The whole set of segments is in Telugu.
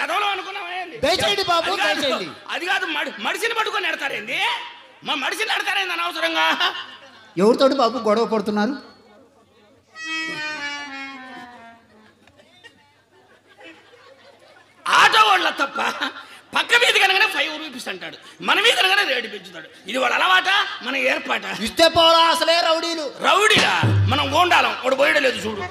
ఎదవలో అనుకున్నామేంది? దయచేయండి బాబు, దయచేయండి. అది కాదు, మడిసిని పట్టుకొని ఎడతారేంది? మా మడిసిని ఎడతారేంది అనవసరంగా? ఎవరితోటి బాబు గొడవ పడుతున్నారు? ఆటో వాళ్ళ తప్ప పక్క మీద కనుక 5 రూపీస్ అంటాడు, మన మీద కనుక రేటు పెంచుతాడు. ఇది వాడు అలవాట, మన ఏర్పాట. ఇస్తే పోరా అసలే రౌడీలు. రౌడీలా? మనం గోండాలం. వాడు పోయడలేదు చూడు.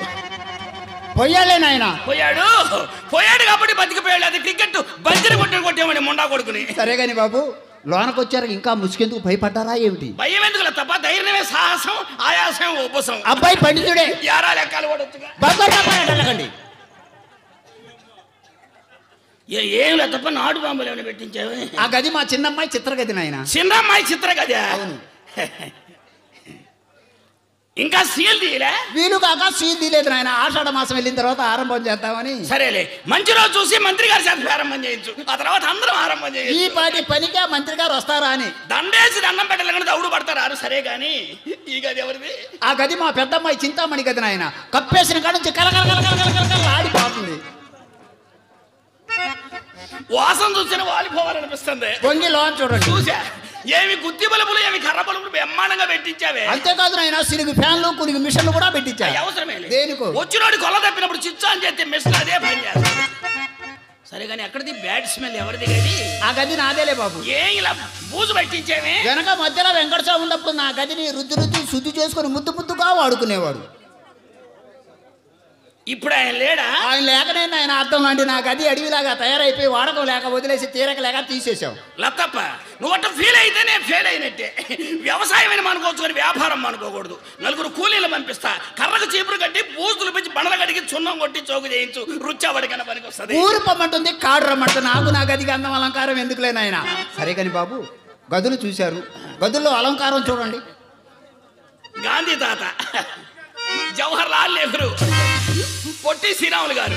పోయాలే నాయన. పోయాడు కాబట్టి బతికిపోయాడు. అది క్రికెట్ బంతిని కొట్టేమని ముండా కొడుకుని. సరే కాని బాబు, లోనకు వచ్చారు ఇంకా ముసుకెందుకు భయపడ్డారా ఏమిటి? భయం ఎందుకు తప్ప ధైర్యమే సాహసం, ఆయాసం ఉపసం. అబ్బాయి పండితుడే. యారా లెక్కలు కొడొచ్చుగా. ఏం లేదు తప్ప నాటు బాంబులు ఏమైనా పెట్టించావు? ఆ గది మా చిన్నమ్మాయి చిత్రగది నాయన. చిన్నమ్మాయి చిత్రగది? అవును. ఇంకా సీల్ తీయలే? వీలు కాక సీల్ తీయలేదు నాయన. ఆషాఢ మాసం వెళ్ళిన తర్వాత ఆరంభం చేద్దామని. సరేలే, మంచి రోజు చూసి మంత్రి గారి చేత ఆరంభం చేయొచ్చు. ఆ తర్వాత అందరం ఆరంభం చేయొచ్చు. ఈ పాటి పనికే మంత్రి గారు వస్తారా అని దండేసి దండం పెట్టాలని దౌడు పడతారు. సరే గాని ఈ గది ఎవరిది? ఆ గది మా పెద్దమ్మాయి చింతామణి గది నాయన. కప్పేసిన కాడ నుంచి కలకల ఆడిపోతుంది. వాసన చూసిన వాలిపోవాలనిపిస్తుంది. వంగి లోన్ చూడండి. చూసా, ఏమి గుత్తి బలుపులు, ఏమి కర్ర బలుపులు బ్రహ్మాండంగా పెట్టించావే. అంతేకాదు నాయన, సిరుగు ఫ్యాన్లు, కులిగి మిషన్లు కూడా పెట్టించాయి. అవసరమే దేనికో. వచ్చినోడి కొల్ల తప్పినప్పుడు చిచ్చా అని చేస్తే మిషన్ అదే పని చేస్తాడు. సరే కానీ ఎక్కడిది బ్యాడ్ స్మెల్ ఎవరిది? గది ఆ గది నాదేలే బాబు. ఏం ఇలా బూజు పెట్టించేమే? వెనక మధ్యలో వెంకటస్వామి ఉన్నప్పుడు నా గదిని రుద్ది శుద్ధి చేసుకుని ముద్దుగా వాడుకునేవాడు. ఇప్పుడు ఆయన లేడా? ఆయన లేకనే ఆయన అర్థం లాంటి నా గది అడవిలాగా తయారైపోయి వాడకం లేక వదిలేసి తీరక లేక తీసేసావు. లత్తప్ప, నువ్వు అట్లా ఫీల్ అయితే నేను ఫెయిల్ అయినట్టే. వ్యవసాయం అని అనుకోవచ్చు కానీ వ్యాపారం అనుకోకూడదు. నలుగురు కూలీలు పంపిస్తా, కర్రకు చీపురు కట్టి బూజులు పెంచి బండలు కడిగి చున్నం కొట్టి చౌకు చేయించు. రుచావడికైనా పనికి వస్తుంది. ఊరు పొమ్మంటుంది, కాడు రమ్మంటుంది. నాకు నా గదికి అందం అలంకారం ఎందుకులేనాయన. సరే కాని బాబు, గదులు చూశారు, గదుల్లో అలంకారం చూడండి. గాంధీ తాత, జవహర్ లాల్ నెహ్రూ, పొట్టి శ్రీరాములు గారు,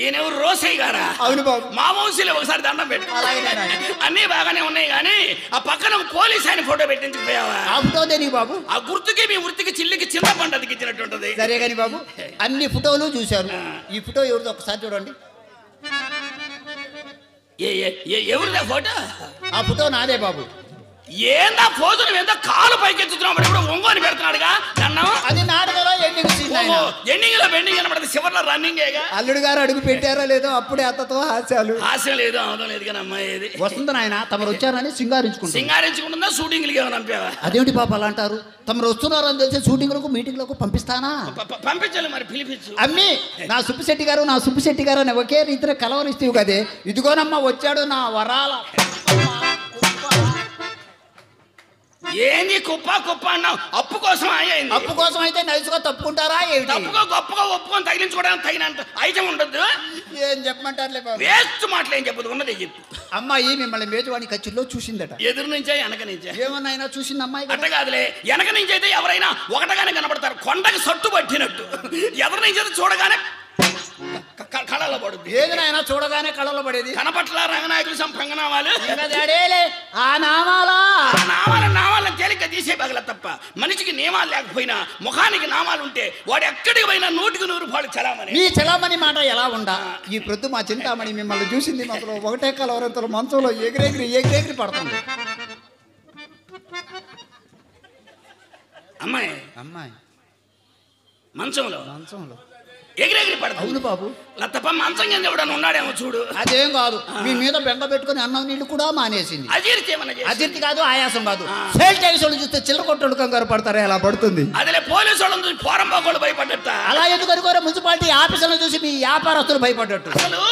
ఈయనెవరు? రోసయ్య గారా? అవును బాబు. మా వంశీలో ఒకసారి దండం పెట్టు. అన్నీ బాగానే ఉన్నాయి కానీ ఆ పక్కన పోలీస్ ఆయన ఫోటో పెట్టించుకుపోయావా? ఆ ఫోటో దేనికి బాబు? ఆ గుర్తుకి మీ వృత్తికి చిల్లికి చిన్న పంట అతికిచ్చినట్టుంటది. సరే కాని బాబు, అన్ని ఫోటోలు చూశారు. ఈ ఫోటో ఎవరిదో ఒకసారి చూడండి. ఎవరిదా ఫోటో? ఆ ఫోటో నాదే బాబు. ఏందా ఫోజులు ఏందో కాలు పైకెత్తుతున్నావు, ఇప్పుడు ఒంగోని పెడుతున్నాడుగా దండం. అది నాటకలో ఎండింగ్ సీన్. ఎండింగ్ లో బెండింగ్ కనబడదు, చివరిలో రన్నింగ్. అల్లుడు గారు అడుగు పెట్టారో లేదో అప్పుడే అత్తతో హాస్యాలు. హాస్యం లేదు, అవడం లేదు కానీ అమ్మాయి ఏది వస్తుంది నాయన. తమరు వచ్చారని సింగారించుకుంటుందా? షూటింగ్లకి ఏమైనా పంపావా? అదేమిటి పాప అలా అంటారు? తమరు వస్తున్నారని తెలిసి షూటింగ్లకు మీటింగ్లకు పంపిస్తానా? పంపించాలి మరి, పిలిపించు. అమ్మి, నా సుబ్బిశెట్టి గారు అని ఒకే రీతిలో కలవరిస్తేవు కదే. ఇదిగోనమ్మా వచ్చాడు నా వరాల. ఏంది కుప్ప అన్నావు? అప్పు కోసం అయ్యింది. అప్పు కోసం అయితే నైసుగా తప్పుకుంటారా? తప్పుగా గొప్పగా ఒప్పుకొని తగిలించుకోవడానికి తగినంత ఐటమ్ ఉండదు. ఏం చెప్పమంటారులే బాబు. వేస్ట్ మాటలు ఏం చెప్పదు, ఉన్నదే చెప్పు. అమ్మాయి మిమ్మల్ని మేజవాణి ఖర్చుల్లో చూసిందట. ఎదురు నుంచే వెనక నుంచే? ఏమన్నా చూసింది అమ్మాయి. అట్ట కాదులే, వెనక నుంచి అయితే ఎవరైనా ఒకటగానే కనబడతారు, కొండకి సట్టు పట్టినట్టు. ఎదురు నుంచి అయితే చూడగానే కళలో పడుద్ది. ఏది నాయన చూడగానే కళలో పడేది? కనపట్ల రంగనాయకులు సంపంగనామాలు. ఆ నామాలను తేలిక తీసే పగల తప్ప మనిషికి నియమాలు లేకపోయినా ముఖానికి నామాలు ఉంటే వాడు ఎక్కడికి పోయినా 100% చలామణి. మీ చలామణి మాట ఎలా ఉండా? ఈ ప్రొద్దు మా చింతామణి మిమ్మల్ని చూసింది, మాత్రం ఒకటే కలవరంతలో మంచంలో ఎగిరెగిరి పడుతుంది. అమ్మాయి మంచంలో ఎగిరెగిరి పడతావు? అవును బాబు. లతప్ప మంచం కింద ఎవడన్నా ఉన్నాడేమో చూడు. అదేం కాదు, మీ మీద బెంగ పెట్టుకుని అన్నం నీళ్లు కూడా మానేసింది. అజీర్తి కాదు, ఆయాసం కాదు. సేల్ ట్యాక్స్ వాళ్ళు చూస్తే చిల్లర కొట్టడు కంగారు పడతారే, అలా పడుతుంది. అదే పోలీసు వాళ్ళని చూసి పోరంబాకోళ్ళు భయపడ్డట. అలా ఎందుకు అనుకోరా? మున్సిపాలిటీ ఆఫీసులను చూసి మీ వ్యాపారస్తులు భయపడ్డట్టు. అసలు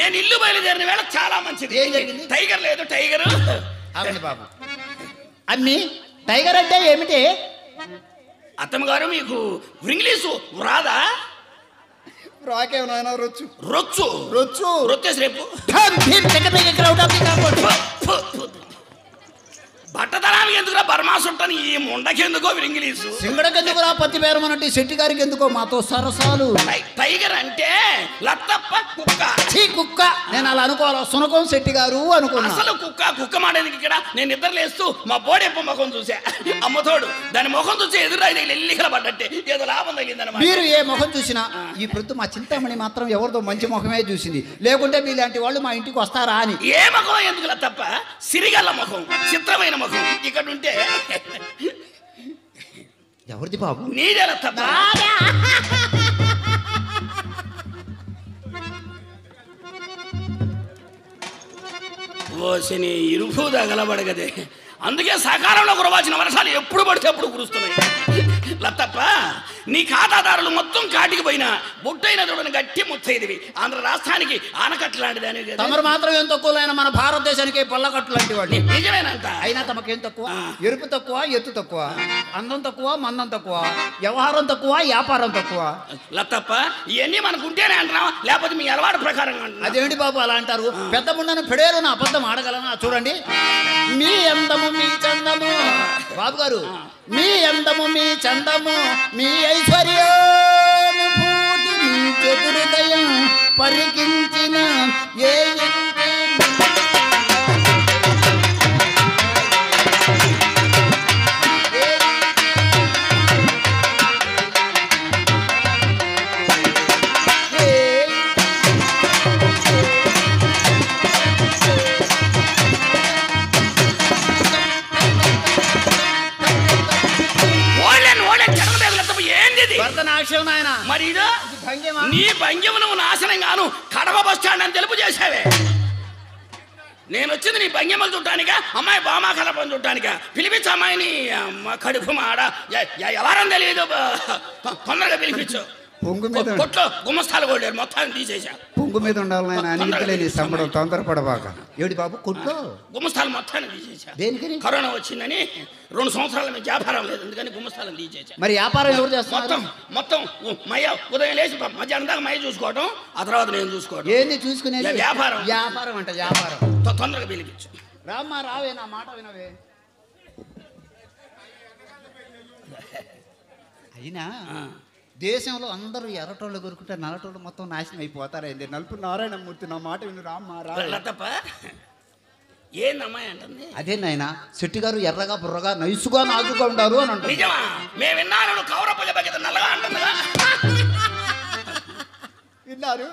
నేను ఇల్లు బయలుదేరిన వేళ చాలా మంచిది. ఏం జరిగింది? టైగర్ లేదు, టైగర్. అవును బాబు. అన్ని టైగర్ అంటే ఏమిటి? అత్తమ్మ గారు మీకు ఇంగ్లీషు రాదా? రాకేమైనా రొచ్చు రొచ్చు రొచ్చు రొచ్చేసి రేపు బట్టతనానికి ఎందుకురా బర్మాసుంటాను ఈ ముండకెందుకో ఇంగ్లీషు సింగడకెందుకురా పత్తి పేరమన్నట్టు శెట్టి గారికి ఎందుకో మాతో సరసాలు. టైగర్ అంటే లత్తప్ప కుక్క. కుక్క నేను అలా అనుకోవాలి, సునకం శెట్టి గారు అనుకున్నా. అసలు కుక్క మాడేందుకు ఇక్కడ? నేను నిద్ర లేస్తూ మా బోడెప్ప ముఖం చూసా, అమ్మతోడు దాని ముఖం చూసి ఎదురైతే ఎల్లికల పడ్డట్టే ఏదో లాభం తగ్గిందన్నమాట. మీరు ఏ ముఖం చూసినా ఈ ప్రొద్దు మా చింతామణి మాత్రం ఎవరిదో మంచి ముఖమే చూసింది, లేకుంటే మీలాంటి వాళ్ళు మా ఇంటికి వస్తారా అని. ఏ ముఖం ఎందుకు లత్తప్ప? సిరిగల్ల ముఖం, చిత్రమైన ముఖం ఇక్కడ ఉంటే. ఎవరిది బాబు? నీదే లత్తప్ప. ఓసిని ఇరుపు తగలబడగదే, అందుకే సకాలంలో కురవాల్సిన వర్షాలు ఎప్పుడు పడితే అప్పుడు కురుస్తున్నాయి. లత్తప్ప నీ ఖాతాదారులు మొత్తం కాటికి పోయినా బుట్టైన చూడని గట్టి ముత్తైదివి. ఆంధ్ర రాష్ట్రానికి ఆనకట్టు లాంటిదని. తమరు మాత్రం ఏం తక్కువ, మన భారతదేశానికి పల్లకట్టు లాంటి వాడు. నిజమేనంట. అయినా తమకేం తక్కువ? ఎరుపు తక్కువ, ఎత్తు తక్కువ, అందం తక్కువ, మందం తక్కువ, వ్యవహారం తక్కువ, వ్యాపారం తక్కువ. లత్తప్ప ఇవన్నీ మనకు ఉంటేనే అంటున్నావా, లేకపోతే మీ అలవాటు ప్రకారంగా అంటున్నావా? అదేంటి బాబు అలా అంటారు? పెద్ద ముండను పెడేరు నా అబద్ధం ఆడగలనా? చూడండి, మీ అందము మీ చందము బాబు గారు, మీ అందము మీ చందము మీ ఐశ్వర్యానుభూతి మీ చతుర్దయం పరికించిన ఏ మరి నీ భంగిమ నువ్వు నాశనం గాను కడప బస్ స్టాండ్ అని తెలుపు చేసావే. నేను వచ్చింది నీ భంగిమలు చూడటానిక, అమ్మాయి బామా కలపని చూడటానిక. పిలిపించు అమ్మాయిని, కడుపు మాడ ఎవరని తెలియదు, తొందరగా పిలిపించు. పొంగు మీద కొట్లో గుమ్మస్తాలు కొట్టారు, మొత్తాన్ని తీసేసా. పొంగు మీద ఉండాలని సంబడం, తొందరపడబాక. ఏడు బాబు కొట్లో గుమ్మస్తాలు మొత్తాన్ని తీసేసా. దేనికని? కరోనా వచ్చిందని 2 సంవత్సరాల మీద వ్యాపారం లేదు, అందుకని గుమ్మస్తాలను తీసేసా. మరి వ్యాపారం ఎవరు చేస్తారు? మొత్తం మయ్య ఉదయం లేచి మధ్యాహ్నం దాకా మయ్య చూసుకోవటం, ఆ తర్వాత నేను చూసుకోవడం. ఏంది చూసుకునేది? వ్యాపారం. వ్యాపారం అంటే వ్యాపారం. తొందరగా పిలిపించు. రామ్మా, రావే, నా మాట వినవే. అయినా దేశంలో అందరూ ఎర్రటోళ్ళు కొరుకుంటే నల్లటోళ్ళు మొత్తం నాశనం అయిపోతారైంది. నలుపు నారాయణమూర్తి, నా మాట విను. రామ్మా, తప్ప ఏందమ్మాయి అంటుంది? అదే నాయన, శెట్టి గారు ఎర్రగా బుర్రగా నైసుగా నాజుగా ఉండారు అని అంటారు. నిజమా? మేము విన్నాను కౌరపల్లి బకెత నల్లగా అంటుందిగా. విన్నారు?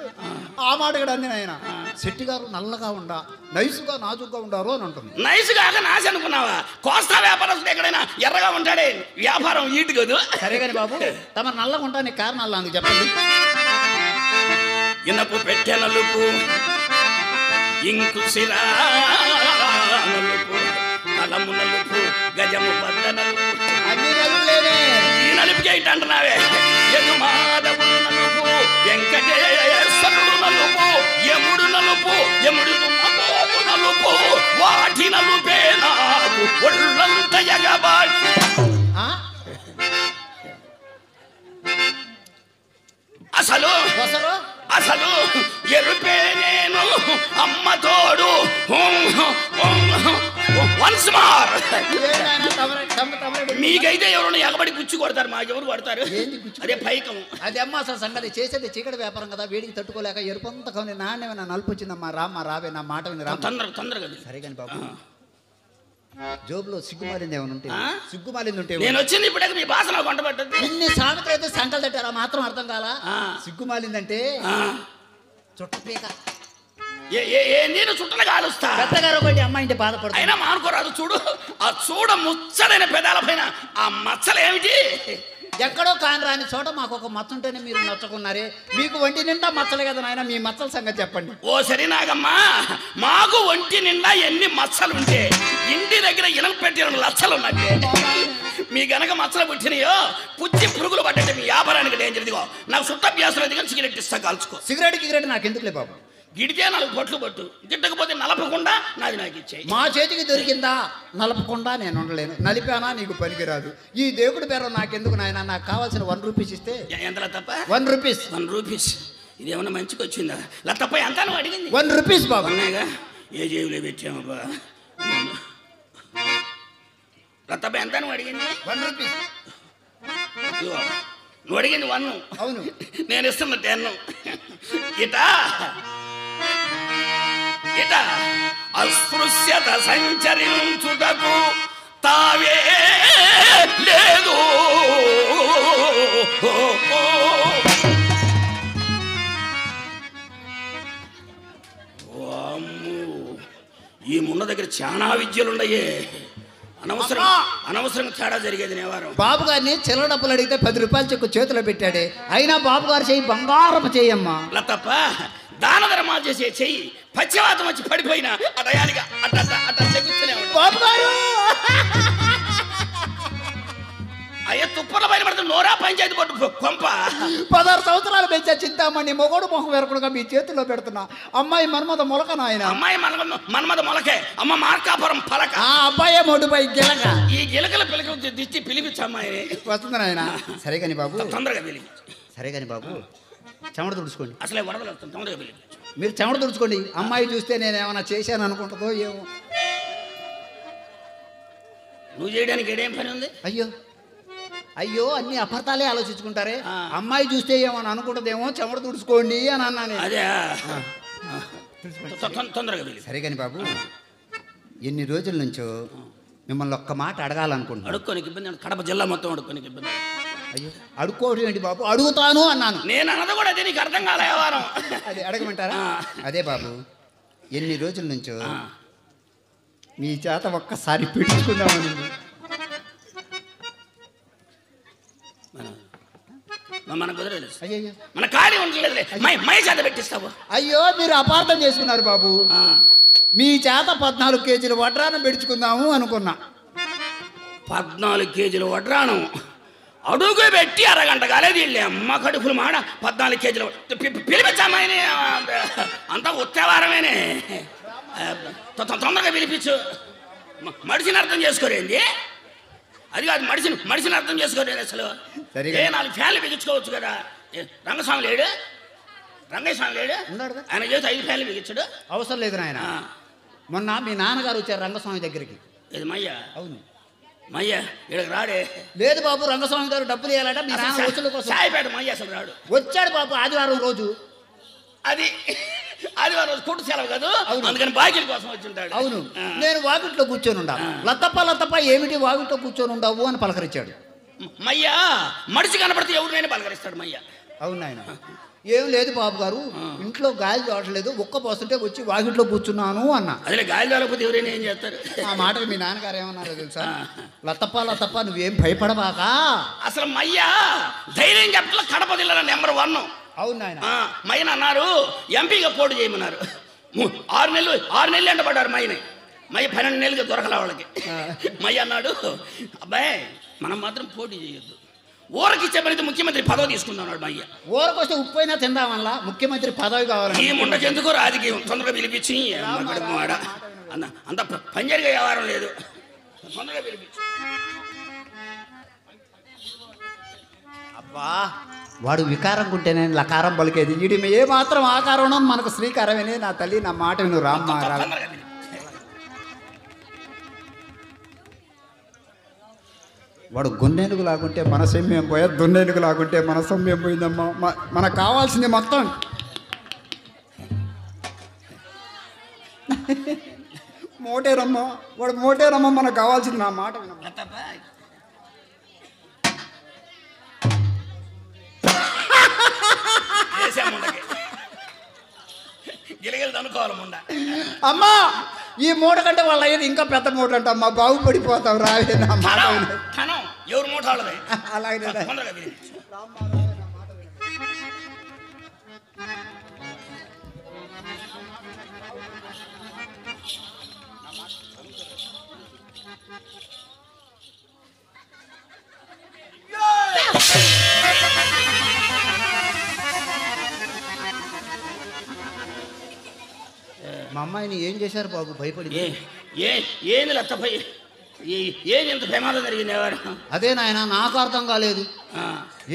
ఆ మాట కూడా అంది నాయన. శెట్టి గారు నల్లగా ఉండా నైసుగా నాజుగా ఉండారు అని అంటుంది. నైసుగా నాశ అనుకున్నావా? కోస్తా వ్యాపారస్తుడు ఎక్కడైనా ఎర్రగా ఉంటాడే, వ్యాపారం ఈటు కదా. సరే కానీ బాబు, తమ నల్లగా ఉంటానికి కారణాలు నాకు చెప్పండి. ఇనపు పెట్టె నలుపు, ఇంకు సిరా నలుపు, కలము నలుపు, గజము బద్ద నలుపు, అన్ని నలుపులేనే. ఈ నలుపుకి ఏంటి అంటున్నావే? యదుమాధవుడు నలుపు, వెంకటేశ్వరుడు నలుపు, యముడు నలుపు, యముడు నలుపు, వాటి నలుపే నాకు ఒళ్ళంత ఎగబాటి. అసలు ఎరుపే నేను అమ్మ తోడు. వన్స్ మార్. మీకైతే ఎవరైనా ఎగబడి గుచ్చి కొడతారు, మాకెవరు కొడతారు? అదే పైకం. అదే అమ్మ అసలు సంగతి. చేసేది చీకటి వ్యాపారం కదా, వేడికి తట్టుకోలేక ఎరుపంత కొని నాణ్యమైన నలుపు వచ్చిందమ్మా. రామ్మా, రావే, నా మాట విని రా. తొందరగా. సరే కానీ బాబు, జోబులో సిగ్గుమాలింది ఏమైనా ఉంటే, సిగ్గుమాలింది ఉంటే. నేను వచ్చింది ఇప్పుడే మీ భాషలో కొంట పట్టద్దు. ఇన్ని సామెతలు అయితే సంకలు తట్టారా మాత్రం అర్థం కాలా? సిగ్గుమాలిందంటే చుట్టపీక. నేను చుట్టలు కాలుస్తా. పెద్దగారు ఒకటి అమ్మాయి ఇంటి బాధపడుతుంది. అయినా మానుకోరాదు. చూడు ఆ చూడ ముచ్చడైన పెదాల పైన ఆ మచ్చలు ఏమిటి? ఎక్కడో కాని రాని చోట మాకు ఒక మచ్చ ఉంటేనే మీరు నచ్చకున్నారే. మీకు ఒంటి నిండా మచ్చలే కదా నాయన, మీ మచ్చల సంగతి చెప్పండి. ఓ సరే నాగమ్మా, మాకు ఒంటి నిండా ఎన్ని మచ్చలు ఉంటే ఇంటి దగ్గర ఇనం పెట్టిన లచ్చలు ఉన్నట్టే. మీ గనక మచ్చలు పుట్టినాయో పుచ్చి పురుగులు పడ్డట్టే మీ వ్యాపారానికి డేంజర్. ఇదిగో నాకు సుట్టభ్యాసం అయితే కానీ సిగరెట్ ఇస్తా, కాల్చుకో. సిగరెట్ నాకు ఎందుకులే బాబు. గిడితే 4 పొట్లు పట్టు, గిట్టకపోతే నలపకుండా నాది నాకు ఇచ్చేయి. మా చేతికి దొరికిందా నలపకుండా నేను ఉండలేను, నలిపానా నీకు పనికిరాదు. ఈ దేవుడి పేరు నాకెందుకు నాయన, నాకు కావాల్సిన 1 రూపీస్ ఇస్తే. ఎంత తప్ప? 1 రూపీస్. 1 రూపీస్ ఇదేమన్నా మంచికి వచ్చిందా? తప్ప ఎంత నువ్వు అడిగింది? 1 రూపీస్ బాబు. ఏ జేబులో పెట్టామబ్బా. లతప్ప ఎంత నువ్వు అడిగింది? 1 రూపీస్. ఇదిగో, నువ్వు అడిగింది 1. అవును. నేను ఇస్తున్న 10. ఇట అస్పృశ్యత సంచరించుటకు తావే లేదు. ఈ మున్న దగ్గర చాలా విద్యలున్నాయే. అనవసరంగా తేడా జరిగేది నేవారం. బాబు గారిని చిల్లర డబ్బులు అడిగితే 10 రూపాయల చెక్కు చేతిలో పెట్టాడే. అయినా బాబు గారు చెయ్యి బంగారపు చెయ్యమ్మా. లతప్ప దాన ధర్మాలు చేసే చెయ్యి పశ్చిమాతం వచ్చి పడిపోయినా అటయానిగా అట్ట చెగుతూనే ఉంటా. బాబు గారు అయ్యా తుప్పల పైన పడితే నోరా పంచాయతీ పట్టు కొంప. 16 సంవత్సరాలు పెంచా చింతామణి మొగోడు మొహం వెరకుడుగా మీ చేతిలో పెడుతున్నా. అమ్మాయి మన్మద మొలక నాయన. అమ్మాయి మన్మద మొలకే, అమ్మ మార్కాపురం పలక. ఆ అబ్బాయే మొడుపై గిలక. ఈ గిలకల పిలక దిష్టి పిలిపించు అమ్మాయి. వస్తుంది నాయన. సరే కాని బాబు, తొందరగా పిలిపించు. సరే కాని బాబు, చెమట తుడుచుకోండి. అసలే వరదలు వస్తుంది, తొందరగా పిలిపించు. మీరు చెమట తుడుచుకోండి. అమ్మాయి చూస్తే నేను ఏమైనా చేశాను అనుకుంటుందో ఏమో. నువ్వు చేయడానికి ఏడేం పని ఉంది? అయ్యో అన్ని అపార్థాలే ఆలోచించుకుంటారే. అమ్మాయి చూస్తే ఏమని అనుకుంటుందేమో, చెమట తుడుచుకోండి అని అన్నాను. అదే తొందరగా పిలి. సరే కాని బాబు, ఎన్ని రోజుల నుంచో మిమ్మల్ని ఒక్క మాట అడగాలనుకుంటున్నాను. అడుక్కోనికి ఇబ్బంది, కడప జిల్లా మొత్తం అడుక్కోనికి ఇబ్బంది. అయ్యో అడుక్కోవడం ఏంటి బాబు, అడుగుతాను అన్నాను. నేను అన్నది కూడా అదే, నీకు అర్థం కాలే వారం. అదే అడగమంటారా? అదే బాబు, ఎన్ని రోజుల నుంచో మీ చేత ఒక్కసారి పెట్టుకుందామని. మన కుదరలేదు, అయ్యో మన ఖాళీ ఉండలేదులే. మై చేత పెట్టిస్తావు. అయ్యో మీరు అపార్థం చేసుకున్నారు బాబు. మీ చేత 14 కేజీల వడ్రానం పెట్టుకుందాము అనుకున్నా. 14 కేజీల వడ్రానం అడుగు పెట్టి అరగంట కాలేదు. వీళ్ళే అమ్మ కడుపులు మాడ 14 కేజీల పిలిపించామాయని. అంతా ఉత్తేవారమేనే. తొందరగా పిలిపించు. మడిసిని అర్థం చేసుకోరేంది? అది కాదు, మడిసిని అర్థం చేసుకోలేదు అసలు. 4 ఫ్యాన్లు బిగించుకోవచ్చు కదా. రంగస్వామి లేడు, రంగయ్య స్వామి లేడు, ఆయన చేసి 5 ఫ్యాన్లు బిగించాడు. అవసరం లేదు నాయన. మొన్న మీ నాన్నగారు వచ్చారు రంగస్వామి దగ్గరికి. ఇది మయ్య. అవును మయ్య ఇక్కడికి రాడే. లేదు బాబు, రంగస్వామి గారు డబ్బులు ఇవ్వాలట. మీ నాన్న వచ్చుల కోసం సాయిపేట మయ్య అసలు రాడు. వచ్చాడు బాబు ఆదివారం రోజు. అది ఆదివారం రోజు కొట్టు సెలవు కదా, అందుకని బాకీల కోసం వచ్చి ఉంటాడు. అవును, నేను వాకిట్లో కూర్చొని ఉండా. లతప్ప ఏమిటి వాకిట్లో కూర్చొని ఉండవు అని పలకరించాడు. మయ్య మడిసి కనపడితే ఎవరినైనా పలకరిస్తాడు మయ్య. అవును ఆయన. ఏం లేదు బాబు గారు, ఇంట్లో గాలి తోటలేదు, ఒక్క పోస్తుంటే వచ్చి వాకిట్లో కూర్చున్నాను అన్న. అదే గాలి తోలకపోతే ఎవరైనా ఏం చేస్తారు? ఆ మాటకి మీ నాన్నగారు ఏమన్నారో తెలుసా? లతప్ప నువ్వేం భయపడబాకా. అసలు మయ్య ధైర్యం చెప్పట్ల, కడప జిల్లా నెంబర్ 1. అవును ఆయన. మయ్యని అన్నారు ఎంపీగా పోటీ చేయమన్నారు. 6 నెలలు ఎండబడ్డారు మయ్యని. మయ్య 12 నెలలుగా దొరకల వాళ్ళకి. మయ్య అన్నాడు, అబ్బాయి మనం మాత్రం పోటీ చేయొద్దు, ఊరికి ఇచ్చే పనితో ముఖ్యమంత్రి పదవి తీసుకుందాం. మయ్య ఊరికి వస్తే ఉప్పైనా తిందామల్లా, ముఖ్యమంత్రి పదవి కావాలి. ఈ ముండకెందుకు రాజకీయం, తొందరగా పిలిపించి అంత పని జరిగే వ్యవహారం లేదు, తొందరగా పిలిపించి. అబ్బా వాడు వికారం ఉంటేనే లకారం పలికేది. వీడి ఏ మాత్రం ఆకారం మనకు శ్రీకారమేనే. నా తల్లి నా మాట విను రామ్మ. వాడు గున్నేనుగు లాగుంటే మన సొమ్యం పోయా, దున్నేనుగు లాగుంటే మన సొమ్యం పోయిందమ్మా. మనకు కావాల్సింది మొత్తం మోటేరమ్మ. వాడు మోటేరమ్మ, మనకు కావాల్సింది నా మాట వినమ్మా. అమ్మా ఈ మూట కంటే వాళ్ళ అయ్యేది ఇంకా పెద్ద మూట అంట అమ్మా. బాగుపడిపోతావు రావే నా మాట. ఎవరు మూట అలాగే మా అమ్మాయిని ఏం చేశారు బాబు? భయపడి ఏంది లత్తపై ఏది ఎంత ప్రమాదం జరిగింది ఎవరు? అదే నాయన నాకు అర్థం కాలేదు.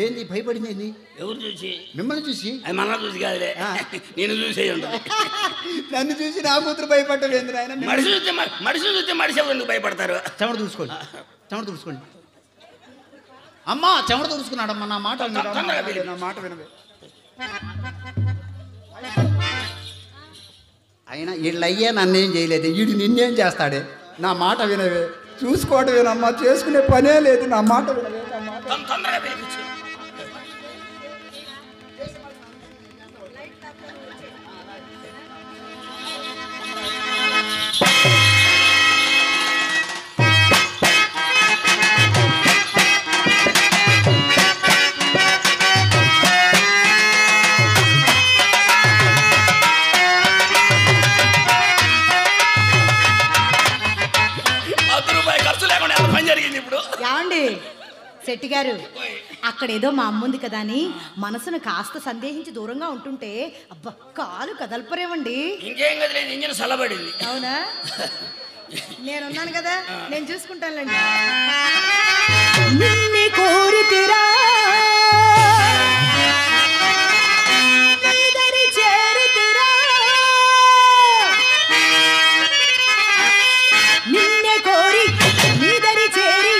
ఏంది భయపడింది? ఏంది? ఎవరు చూసి? మిమ్మల్ని చూసి. అది మన చూసి కాదులే, నేను చూసే ఉంటుంది. నన్ను చూసి నా కూతురు భయపడ్డలేదు నాయన. మనిషి చూస్తే మనిషి ఎవరు ఎందుకు భయపడతారు? చెమట చూసుకోండి, చెమట తుడుచుకోండి. అమ్మా చెమట తుడుచుకున్నాడమ్మా, నా మాట తొందరగా నా మాట వినవే. అయినా వీళ్ళు అయ్యే నన్నేం చేయలేదు, వీడు నిన్నేం చేస్తాడే. నా మాట వినవే, చూసుకోవటమేనమ్మా, చేసుకునే పనే లేదు. నా మాట వినవే, నా మాట. తొందరగా పిలిపించు. ఏమండి శెట్టి గారు, అక్కడేదో మా అమ్ముంది కదా అని మనసును కాస్త సందేహించి దూరంగా ఉంటుంటే అబ్బా కాలు కదలపరేమండి. ఇంకేం కదలేదు, ఇంజిన్ చల్లబడింది. అవునా? నేనున్నాను కదా, నేను చూసుకుంటానులేండి. నిన్నే కోరితిరా నీదరి చేరితిరా, నిన్నే కోరి నీదరి చేరి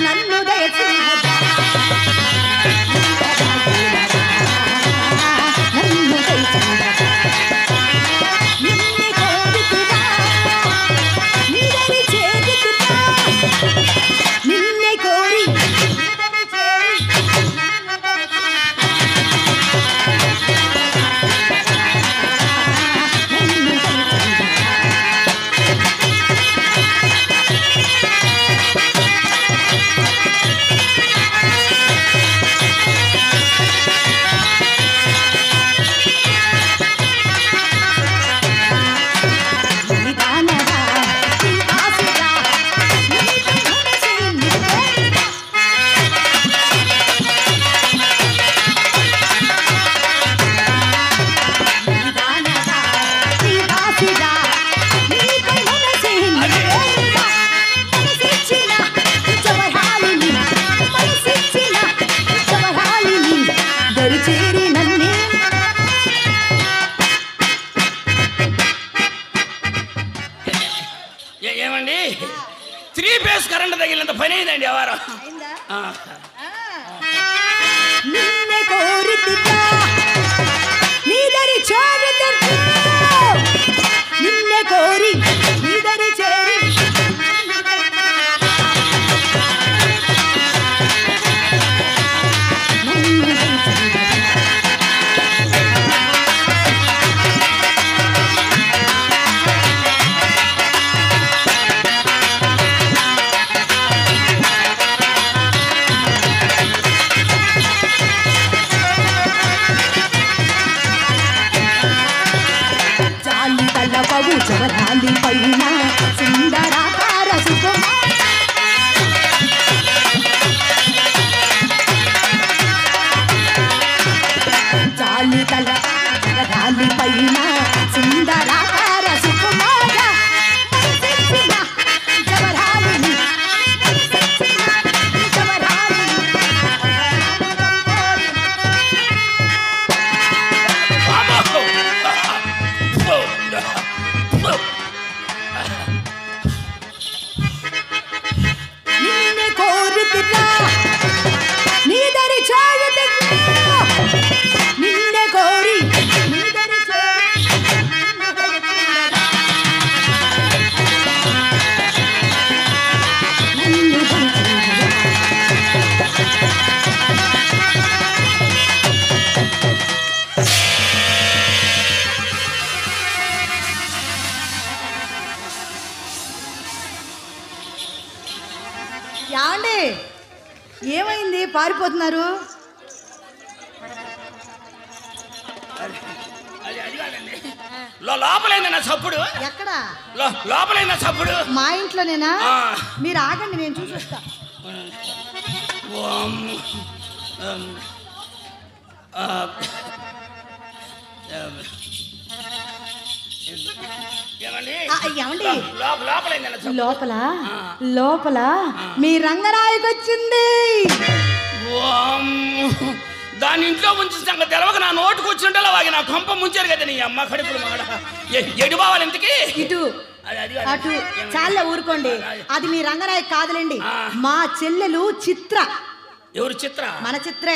నన్ను దయచేయగా, నన్ను దయచేయగా, నిన్నే కోరితిరా నీదరి చేరితిరా, నిన్నే కోరి నీదరి చేరి నన్ను ఏమండి 3 ఫేస్ కరెంట్ తగిలినంత పని అయిందండి ఎవరు. నిన్నే కోరితిరా నీదరి చేరితిరా, నిన్నే కోరి నీదరి చేరి జవరాలి పైన సుందరాకార సుకుమార, జాలి తల జవరాలి పైన సుందరాకార సుకుమార, జవరాలిని జవరాలిని నిన్నే కోరితిరా నీదరి చేరితిరా, నిన్నే కోరి నీదరి చేరి యాండి ఏమైంది పారిపోతున్నారు? అది కాదండి, లోపలైంది నా చప్పుడు. ఎక్కడ? లోపలైంది నా చప్పుడు. మా ఇంట్లోనేనా? మీరు ఆగండి, నేను చూసొస్తా. ఏమండి లోపల లోపల మీ రంగరాయికి వచ్చింది. దాని ఇంట్లో ఉంచి సంగతి తెలవక నా నోటుకు వచ్చినట్టు వాగి నా కొంప ముంచారు కదా నీ అమ్మ కడుపులు మాడ. ఎడు బావాలి ఇంతకి? ఇటు అటు చాలా ఊరుకోండి. అది మీ రంగనాయక్ కాదులేండి, మా చెల్లెలు చిత్ర. ఎవరు చిత్ర? మన చిత్రే.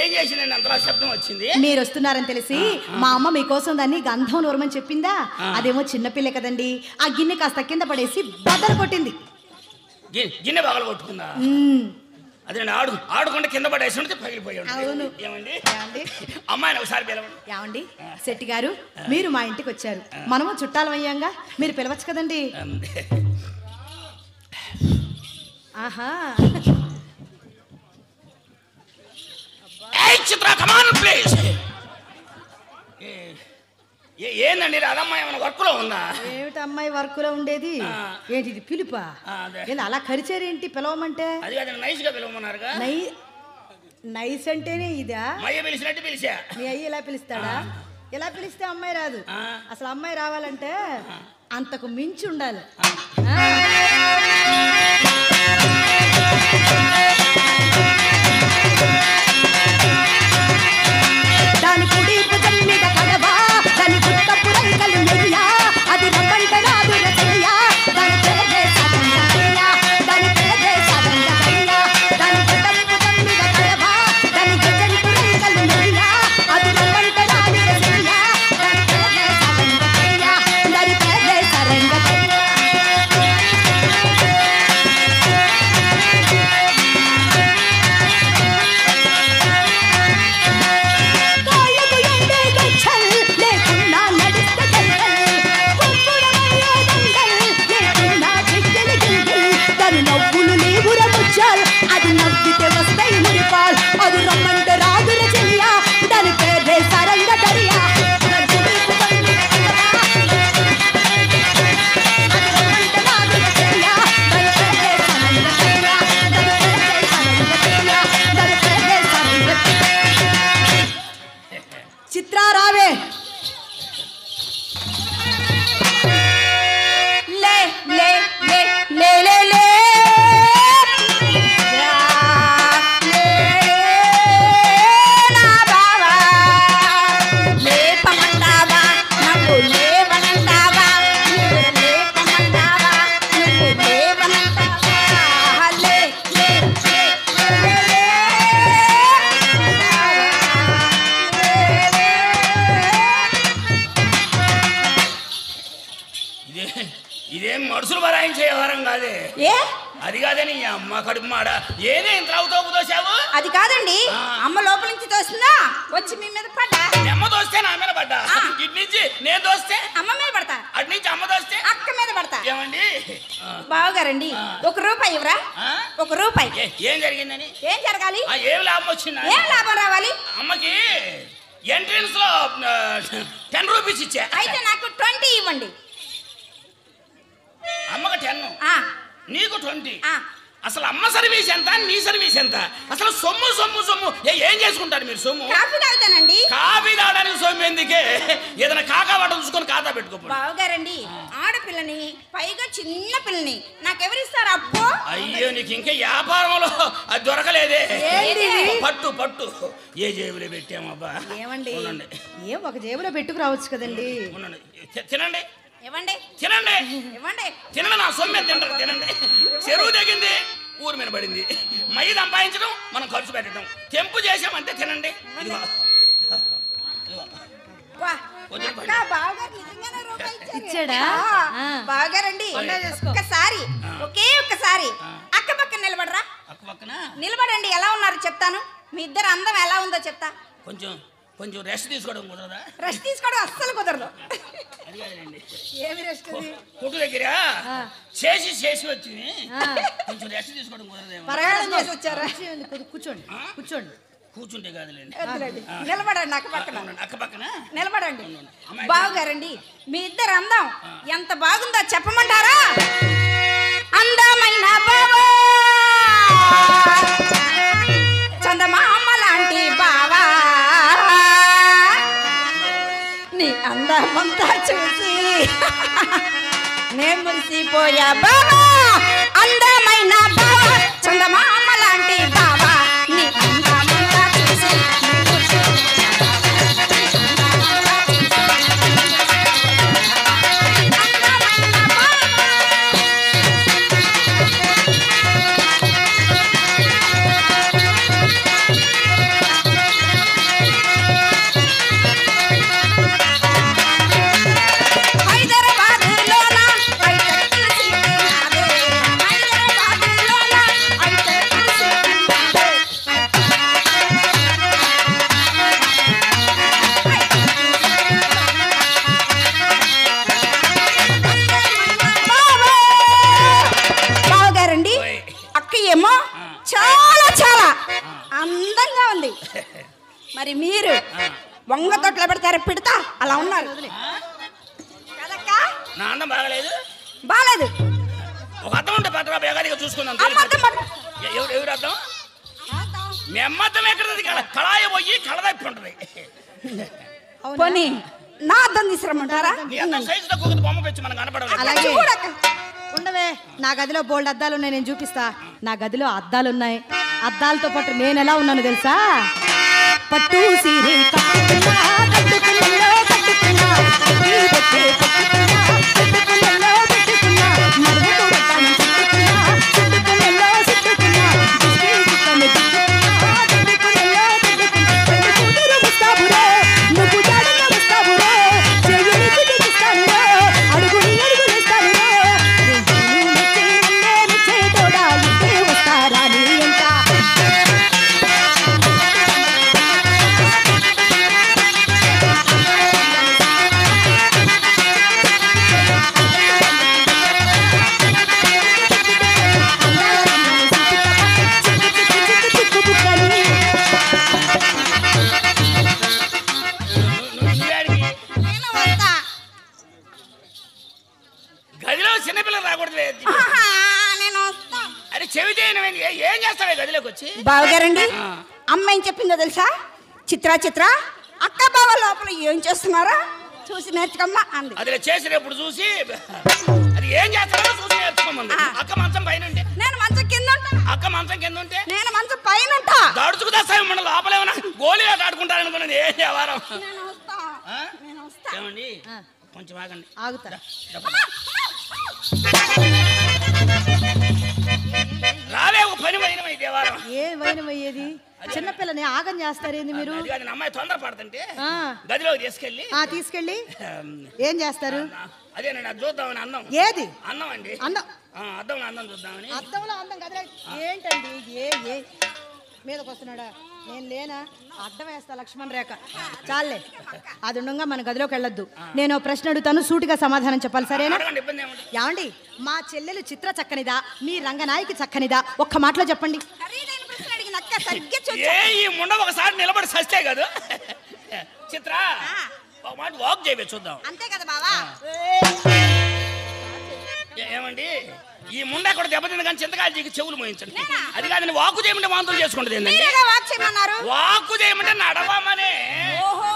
ఏం చేసిందండి అంతలా శబ్దం వచ్చింది? మీరు వస్తున్నారని తెలిసి మా అమ్మ మీకోసం దాన్ని గంధం నూరమని చెప్పిందా. అదేమో చిన్నపిల్ల కదండి, ఆ గిన్నె కాస్త కింద పడేసి బద్దలు కొట్టింది. గిన్నె పగల కొట్టుకుందా? అదే ఆడుకుంటే కింద పడేసి ఉంటే పగిలిపోయాడు. అవును. ఏమండి అమ్మాయిని ఒకసారి పిలవండి. ఏమండి శెట్టి గారు, మీరు మా ఇంటికి వచ్చారు, మనము చుట్టాలం అయ్యాంగా, మీరు పిలవచ్చు కదండి. ఆహా చిత్ర కమాన్ ప్లీజ్. ఏందండి అదమ్మాయి ఏమైనా వర్క్ లో ఉందా? ఏమిటి అమ్మాయి వర్క్ లో ఉండేది? ఏంటి ఇది పిలుపా? అలా కరిచారేంటి పిలవమంటే? అది కాదు, నైస్ గా పిలవమన్నారుగా. నైస్ అంటేనే ఇదా? మయ్య పిలిచినట్టు పిలిచా. మీ అయ్య ఇలా పిలుస్తాడా? ఇలా పిలిస్తే అమ్మాయి రాదు. అసలు అమ్మాయి రావాలంటే అంతకు మించి ఉండాలి. దాని కుడి భుజం మీద కడవా, దాని పుట్టపు రైకలు మెరియా, అది రమ్మంట రాదు రచయ్యా, దాని పేరే సదంగయ్యా, దాని పేరే సదంగయ్యా, దాని పుట్టపు భుజం మీద కడవా, దాని గజంటు రైకలు మెరియా, అది రమ్మంట రాదు రచయ్యా, దాని పేరే సదంగయ్యా, దాని పేరే సరంగయ్యా. అది నవ్వితే వస్తాయి మురిపాల్, అది రమ్మంటే రాదుర చెయ్యా, దాని పేరే సరంగ దరియా. చిత్రా రావే. లే లే లే లే లే లే ఇదేం మనుషులు బరాయించే వ్యవహారం కాదే. ఏ అది కాదని అమ్మ కడుపు మాడ ఏదేం త్రాగుతావు తోసావు? అది కాదండి, అమ్మ లోపల నుంచి తోస్తుందా, వచ్చి మీ మీద పడ్డా. అమ్మ దోస్తే నా మీద పడ్డా, ఇటు నుంచి నేను దోస్తే అమ్మ మీద పడతా, అటు నుంచి అమ్మ దోస్తే అక్క మీద పడతా. ఏమండి బావగారండి, ₹1 ఇవ్వరా? ₹1. ఏం జరిగిందని? ఏం జరగాలి? ఏం లాభం వచ్చిందా? ఏం లాభం రావాలి? అమ్మకి ఎంట్రన్స్ లో ₹10 ఇచ్చా. అయితే నాకు 20 ఇవ్వండి. అమ్మకి 10, నీకు 20. అసలు అమ్మ సర్వీస్ ఎంత, నీ సర్వీస్ ఎంత? అసలు సొమ్ము సొమ్ము సొమ్ము ఏం చేసుకుంటారు మీరు? సొమ్ము కాఫీ తాగుతానండి. కాఫీ తాగడానికి సొమ్ము ఎందుకే? ఏదైనా కాకా వాట చూసుకొని ఖాతా పెట్టుకోండి. బావగారండి, ఆడపిల్లని, పైగా చిన్న పిల్లని నాకెవరిస్తారు అప్పు? అయ్యో, నీకు ఇంకా వ్యాపారంలో అది దొరకలేదే. పట్టు పట్టు ఏ జేబులో పెట్టామబ్బా. ఏమండి ఏం ఒక జేబులో పెట్టుకు రావచ్చు కదండి. తినండి ఇవ్వండి, తినండి, ఇవ్వండి, తినండి. నా సొమ్మె తింటారు, తినండి. చెరువు తగ్గింది, ఊరి మీద పడింది. మై సంపాదించడం, మనం ఖర్చు పెట్టడం, తెంపు చేసామంటే తినండి. ఇచ్చాడా? బావగారండి, ఒక్కసారి ఒక్కసారి అక్క పక్కన నిలబడరా. అక్క పక్కన నిలబడండి. ఎలా ఉన్నారు చెప్తాను. మీ ఇద్దరు అందం ఎలా ఉందో చెప్తా. కొంచెం రెస్ట్ తీసుకోవడం కుదరదా? రెస్ట్ తీసుకోవడం అస్సలు కుదరదు. ఏమి రెస్ట్? కొట్టు దగ్గర చేసి వచ్చింది, కొంచెం రెస్ట్ తీసుకోవడం కుదరదేమో. ప్రయాణం చేసి వచ్చారా? కూర్చోండి కూర్చోండి. కూర్చుంటే కాదులేండి, నిలబడండి. అక్క పక్కన నిలబడండి. బావగారండి, మీ ఇద్దరు అందం ఎంత బాగుందో చెప్పమంటారా? అందమైన బావా, చందమామ లాంటి బావా, నీ అందమంతా చూసి నే మురిసిపోయా బావా. అందమైన బావా, చందమామ లాంటి బావా, నీ అందమంతా చూసి అందమైన నిలబడతారు పిడతా అలా ఉన్నారు కదక్కా? నా అందం బాగలేదు. బాలేదు. ఒక అర్థం ఉంటే పట్టరా బేగాదిగా చూసుకుందాం. ఎవరు అర్థం? మీ అమ్మ అర్థం ఎక్కడది? కళాయి పోయి కళదప్పి ఉంటుంది. పోనీ నా అర్థం తీసుకురమ్మంటారా? నీ అర్థం సైజు తక్కువ బొమ్మ పెంచి మనం కనపడలేదు. అలాగే ఉండవే, నా గదిలో బోల్డ్ అద్దాలు ఉన్నాయి, నేను చూపిస్తా. నా గదిలో అద్దాలు ఉన్నాయి. అద్దాలతో పాటు నేను ఎలా ఉన్నాను తెలుసా? పట్టు సీరే కట్టుకున్నా, కట్టుకున్నా, కట్టుకున్నా, ఈ బొట్టే కట్టుకున్నా, కట్టుకున్నా, కట్టుకున్నా, మరువకు రత్నం చుట్టుకున్నా, చుట్టుకున్నా, చుట్టుకున్నా, దిష్టి చుట్టని చుట్టుకున్నా, చుట్టుకున్నా, చుట్టుకున్నా, పెళ్లి కూతురు వస్తావురో, నువ్వు జాడగా వస్తావురో, చెయ్యి నీకు దిగిస్తానురో, అడుగుని అడుగులేస్తానురో, నేను మెచ్చే నన్నే మెచ్చే తోడా ఇట్టే వస్తారా నీ ఎంట. నువ్వేడికి నేను వస్తా. గదిలో చిన్నపిల్లలు రాకూడదు. ఆహా, నేను వస్తా. అరే చెవితే ఏం చేస్తావే గదిలోకి వచ్చి? బావగారండి, అమ్మ ఏం చెప్పిందో తెలుసా? చిత్ర చిత్ర అక్క బావ లోపల ఏం చేస్తున్నారా చూసి నేర్చుకోమ్మా అంది. అది చేసినప్పుడు చూసి అది ఏం చేస్తారో చూసి నేర్చుకోమంది. అక్క మంచం పైన ఉంటే, నేను మంచం కింద ఉంటా. అక్క మంచం కింద ఉంటే, నేను మంచం పైన ఉంటా. దడుచుకు తెస్తాయి మన లోపలేమన్నా గోళీ ఆట ఆడుకుంటారు అనుకున్నది. ఏ వ్యవహారం? నేను వస్తా. నేను వస్తా. ఏమండి కొంచెం ఆగండి. ఆగుతా. రావే ఒక పని వైనం అయితే వ్యవహారం. ఏ వైనమయ్యేది? చిన్నపిల్లని ఆగం చేస్తారేంది మీరు? అది కాదు, నా అమ్మాయి తొందర పడుతుంటే ఆ. గదిలోకి తీసుకెళ్ళి తీసుకెళ్ళి ఏం చేస్తారు? అదేనండి అది చూద్దామని అందం. ఏది అందం అండి? అందం? అద్దంలో అందం చూద్దామని. అద్దంలో అందం కదరా. ఏంటండి ఏ మీదకి వస్తున్నాడా? నేను లేనా? అడ్డం వేస్తా లక్ష్మణ్ రేఖ. చాలే, అది ఉండగా మన గదిలోకి వెళ్ళొద్దు. నేను ఓ ప్రశ్న అడుగుతాను, సూటిగా సమాధానం చెప్పాలి, సరేనా? అడగండి, ఇబ్బంది ఏముంది? ఏమండి, మా చెల్లెలు చిత్ర చక్కనిదా, మీ రంగనాయకి చక్కనిదా? ఒక్క మాటలో చెప్పండి. ఖరీదైన ప్రశ్న అడిగిన అక్క సరిగ్గా చూడు. ఏ ఈ ముండ ఒకసారి నిలబడి సస్తే కాదు. చిత్ర ఒక మాట వాక్ చేయవే చూద్దాం. అంతే కదా బావా? ఏమండి ఈ ముండ కూడా దెబ్బతింది కానీ చింతకాయలకి చెవులు మోయించండి. నేనా? అది కాదని వాకు చేయమంటే వాంతులు చేసుకుంటది ఏంటండి? మీరేగా వాక్ చేయమన్నారు. వాకు చేయమంటే నడవమనే. ఓహో,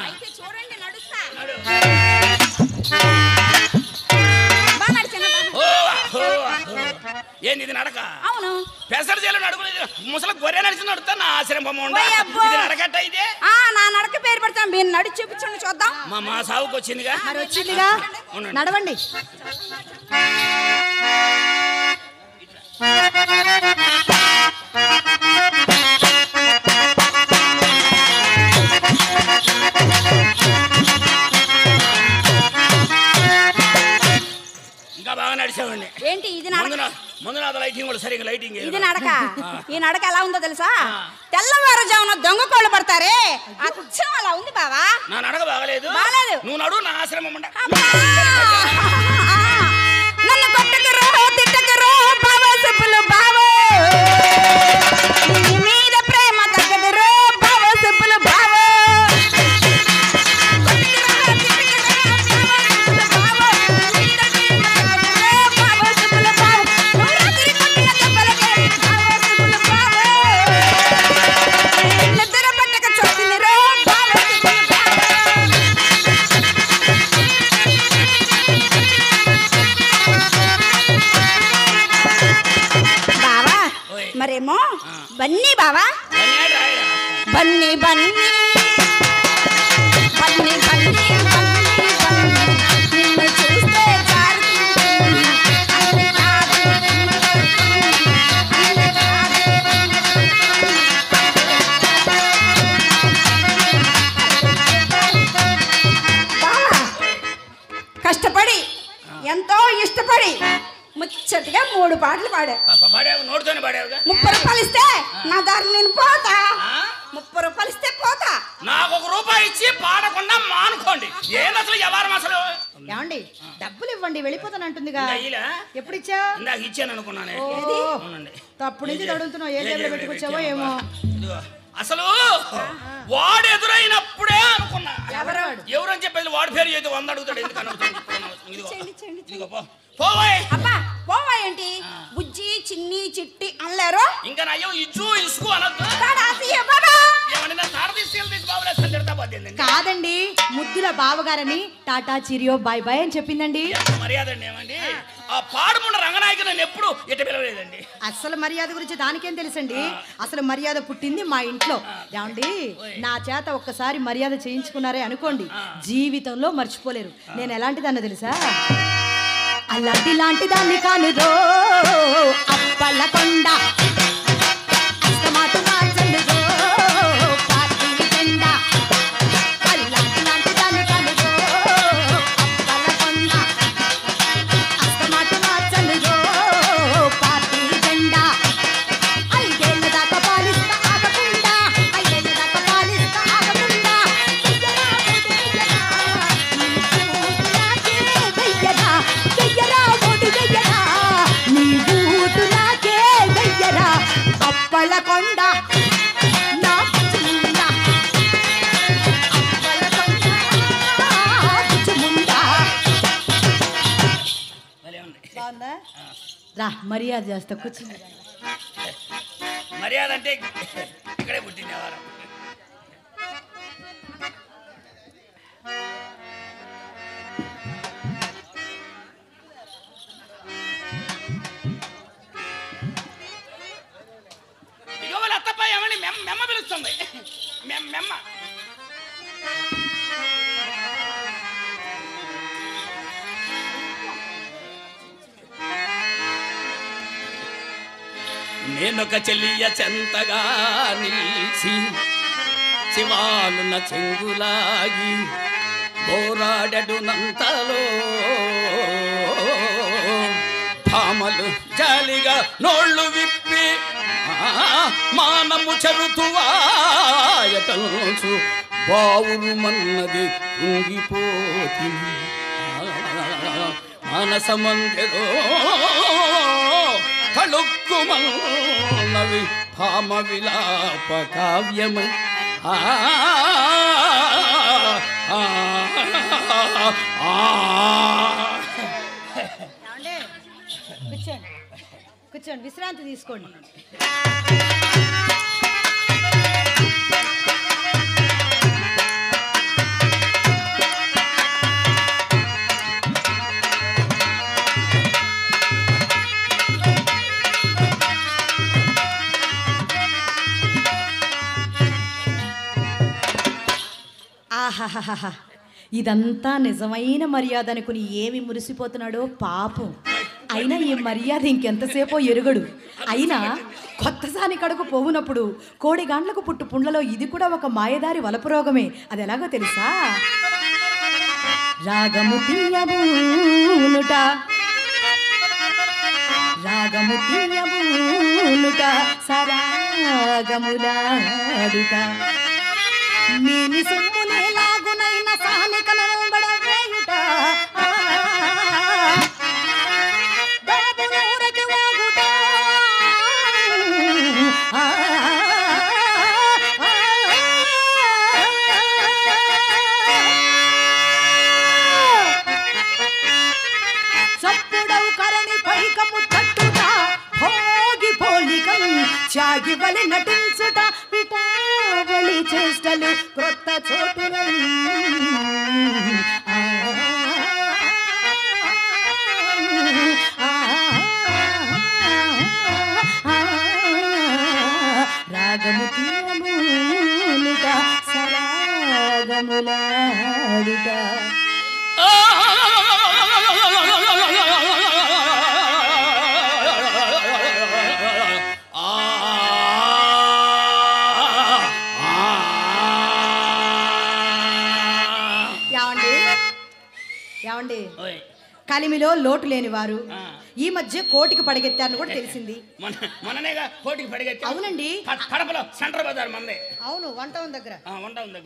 అయితే చూడండి నడుస్తా. బాగా నడిచాను బాగా. ఏంది ఇది నడక? అవును. పెసర చేలు నడుకునేది ముసలి గొర్రె నడిచి నడుతా నా ఆశ్రయం బొమ్మ ఉండ. ఓయ్ అబ్బో. ఇది నడకట్ట అయితే నా నడక పేరు పెడతాను, మీరు నడిచి చూపించండి చూద్దాం. మా సాగుకు వచ్చిందిగా. మరి వచ్చిందిగా, అవునండి. నడవండి. ఇంకా బాగా నడిచామండి. ఏంటి ఇది నడక? ముందు నా లైటింగ్ కూడా సరిగ్గా లైటింగ్ ఇది నడక. ఈ నడక ఎలా ఉందో తెలుసా? తెల్లవారుజామున దొంగ కోళ్ళు పడతారే అచ్చం అలా ఉంది బావా. నా నడక బాగలేదు. బాలేదు. నువ్వు నడు నా ఆశ్రమం ఉండ. నన్ను కొట్టకరో తిట్టకరో బావా సుబ్బులు బావో, నీ మీద ప్రేమ తగ్గదురో బావా సుబ్బులు బావో. కొట్టకరో తిట్టకరో బావా సుబ్బులు బావో, నీ మీద ప్రేమ తగ్గదురో బావా సుబ్బులు బావో. నువ్వు రాత్రి కొట్టిన దెబ్బలకే బావా సుబ్బులు బావో, నిద్ర పట్టక చొచ్చిందిరో బావా సుబ్బులు బావో. బావా మరేమో బన్నీ బావా, బన్నీ బన్నీ బన్నీ బన్నీ నిన్ను చూస్తే జారుతుంది. అన్ని కాదు, అన్ని బావా కష్టపడి ఎంతో ఇష్టపడి ముచ్చటగా 3 పాటలు పాడా. పాడావు, నోటితోనే పాడావుగా. 30 రూపాయలు ఇస్తే నా దారి నేను పోతా. 30 రూపాయలు ఇస్తే పోతా. నాకు ₹1 ఇచ్చి పాడకుండా మానుకోండి. ఏంది అసలు వ్యవహారం అసలు? ఏమండి, డబ్బులు ఇవ్వండి, వెళ్ళిపోతానంటుందిగా. ఇంకా ఇయ్యలా? ఎప్పుడు ఇచ్చా? ఇందాక ఇచ్చాను అనుకున్నానే. ఓ, అవునండి. తప్పుడు నుంచి తడులుతున్నావు. ఏ జేబులో పెట్టుకొచ్చావో ఏమో. ఇదిగో అసలు వాడు ఎదురైనప్పుడే అనుకున్నా ఎవరాడు? ఎవరని చెప్పేది వాడి పేరు చేతి 100 అడుగుతాడు. ఎందుకు చెల్లి, చెల్లి, చెల్లి. పోవాయ్. అబ్బా పోవా ఏంటి బుజ్జి చిన్ని చిట్టి అనలేరు ఇంకా నయ్యం ఇచ్చు ఇసుకు అనొద్దు. ఏమన్నా తాడ తీసుకెళ్ళి బాబులేసి తిడతా పోతుందండి. కాదండి, ముద్దుల బావగారని టాటా చిరియో బాయ్ బాయ్ అని చెప్పిందండి. మర్యాద అండి ఏమండి. ఆ పాడుముండ రంగనాయకు నన్ను ఎప్పుడు ఇట్ట పిలవలేదండి. అసలు మర్యాద గురించి దానికేం తెలుసండి. అసలు మర్యాద పుట్టింది మా ఇంట్లో. ఏమండి, నా చేత ఒక్కసారి మర్యాద చేయించుకున్నారే అనుకోండి, జీవితంలో మర్చిపోలేరు. నేను ఎలాంటిదన్న తెలుసా? అలాంటి లాంటి దాన్ని కాను రో అప్పల కొండ అస్తమాటు మార్చండు రో పార్టీ జెండ. అలాంటి లాంటి దాన్ని కాను రో అప్పల కొండ అస్తమాటు మార్చండు రో పార్టీ జెండ. 5 ఏళ్ల దాకా పాలిస్తా ఆగకుండా, 5 ఏళ్ల దాకా పాలిస్తా ఆగకుండా. అప్పల కొండ నా పిచ్చిముండ, అప్పల కొండ పిచ్చిముండ. భలే ఉంది. బాగుందా? రా మర్యాద చేస్తా, కూర్చుంది. మర్యాద అంటే ఇక్కడే పుట్టింది వారం. ఇగోవాలి అత్తప్ప ఏమని మెమ్మ పిలుస్తుంది. మెమ్మ నేనొక చెల్లియ చెంతగా నిలిచి శివాలున చెంగులాగి పోరాడడునంతలో భామలు జాలిగా నోళ్ళు విప్పి మానము చరుతువాయటంచు బావురు మన్నది కుంగిపోతి మానసమందెదో కళుక్కుమన్నవి భామ విలాప కావ్యమై కూర్చోండి, కూర్చోండి, విశ్రాంతి తీసుకోండి. ఆహాహాహా, ఇదంతా నిజమైన మర్యాద అనుకుని ఏమి మురిసిపోతున్నాడో పాపం. అయినా ఈ మర్యాద ఇంకెంతసేపో ఎరుగడు. అయినా కొత్త సాని కడుకు పోవునప్పుడు కోడిగాండ్లకు పుట్టు పుండ్లలో ఇది కూడా ఒక మాయదారి వలపురోగమే. అది ఎలాగో తెలుసా? రాగము తీయబూనుట, రాగము తీయబూనుట, సరాగములాడుట, మీని సొమ్మునే లాగునైన సానికలను బడవేయుట, బాబునూరకి వాగుట, సప్పుడవు కరణి పైకము తట్టుట, భోగి పోలికం చాగివలి నటించుట, పిటావళి చేష్టలు క్రొత్త చోటున రాగము తీయమునుట, సరాగములాడుట. ఏమండి, కలిమిలో లోటు లేని వారు, ఈ మధ్య కోటికి పడగెత్తారని కూడా తెలిసింది. మొన్ననేగా కోటికి పడగెత్తా. అవునండి. కడపలో సెంటర్ బజార్ మందే. అవును, వంట దగ్గర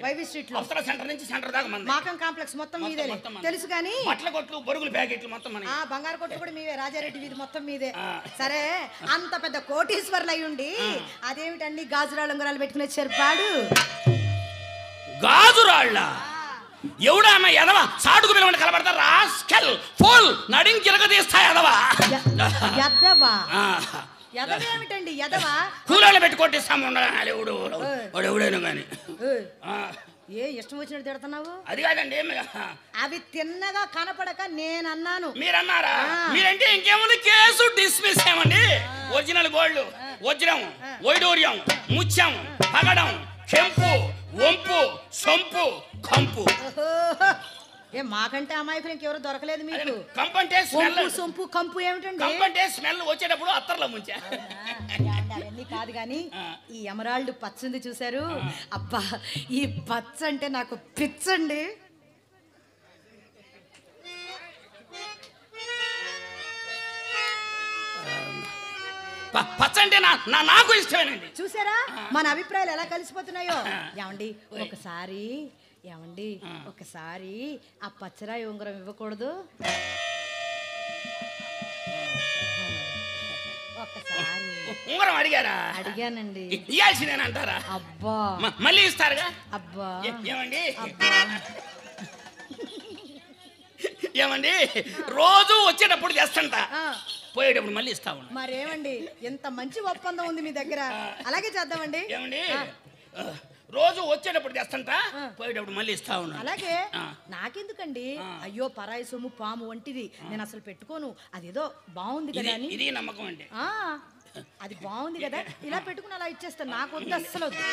వైవి స్ట్రీట్ లో అవసర సెంటర్ నుంచి సెంటర్ దాకా మందే. మాకం కాంప్లెక్స్ మొత్తం మీదే తెలుసు. కానీ బట్టల కొట్లు, బొరుగులు ప్యాకెట్లు మొత్తం మన. బంగారు కొట్టు కూడా మీవే, రాజారెడ్డి వీధి మొత్తం మీదే. సరే, అంత పెద్ద కోటీశ్వర్లు అయి ఉండి అదేమిటండి గాజురాళ్ళు ఉంగరాలు పెట్టుకునే చెరుపాడు? గాజురాళ్ళ ఎవడన్నా ఎదవ సాటుకు పిలవండి కలబడతా. రాస్కెల్ ఫోల్ నడిం గిరగదీస్తా ఎదవా. ఎదవా ఎదవేమిటండి? ఎదవా కూలాళ్ళు పెట్టి కొట్టిస్తాము ఎవడు వాడు ఎవడైనా కానీ. ఏ ఇష్టం వచ్చినట్టు తిడుతున్నావు? అది కాదండి, అవి తిన్నగా కనపడక నేనన్నాను. మీరన్నారా? మీరంటే ఇంకేముంది, కేసు డిస్మిస్ ఏమండి. ఒరిజినల్ గోల్డ్, వజ్రం, వైడూర్యం, ముత్యం, పగడం, కెంపు, వంపు, సొంపు, కంపు. ఏ మాకంటే అమాయకులు ఇంకెవరు దొరకలేదు మీకు. కంపు అంటే స్మెల్. సొంపు కంపు ఏమిటండి? కంపు అంటే స్మెల్ వచ్చేటప్పుడు అత్తర్లో ముంచా. అవన్నీ కాదు కానీ ఈ ఎమరాల్డ్ పచ్చంది చూసారు? అబ్బా, ఈ పచ్చ అంటే నాకు పిచ్చండి. పచ్చ అంటే నాకు ఇష్టమేనండి. చూసారా మన అభిప్రాయాలు ఎలా కలిసిపోతున్నాయో? ఏమండి ఒకసారి ఆ పచ్చరాయి ఉంగరం ఇవ్వకూడదు? ఒక్కసారి ఉంగరం అడిగారా? అడిగానండి. ఇయ్యాల్సిందేనంటారా? అబ్బా, మళ్ళీ ఇస్తారుగా? అబ్బా ఏమండి ఏమండి రోజు వచ్చేటప్పుడు చేస్తంట, పోయేటప్పుడు మళ్ళీ ఇస్తా ఉన్నా. మరేమండి ఎంత మంచి ఒప్పందం ఉంది మీ దగ్గర, అలాగే చేద్దామండి. ఏమండి రోజు వచ్చేటప్పుడు చేస్తంట, పోయేటప్పుడు మళ్ళీ ఇస్తా ఉన్నా. అలాగే నాకెందుకండి? అయ్యో, పరాయి సొమ్ము పాము వంటిది, నేను అసలు పెట్టుకోను. అదేదో బాగుంది కదా అని. ఇది నమ్మకం అండి. అది బాగుంది కదా, ఇలా పెట్టుకుని అలా ఇచ్చేస్తాను. నాకు వద్దు, అస్సలు వద్దు.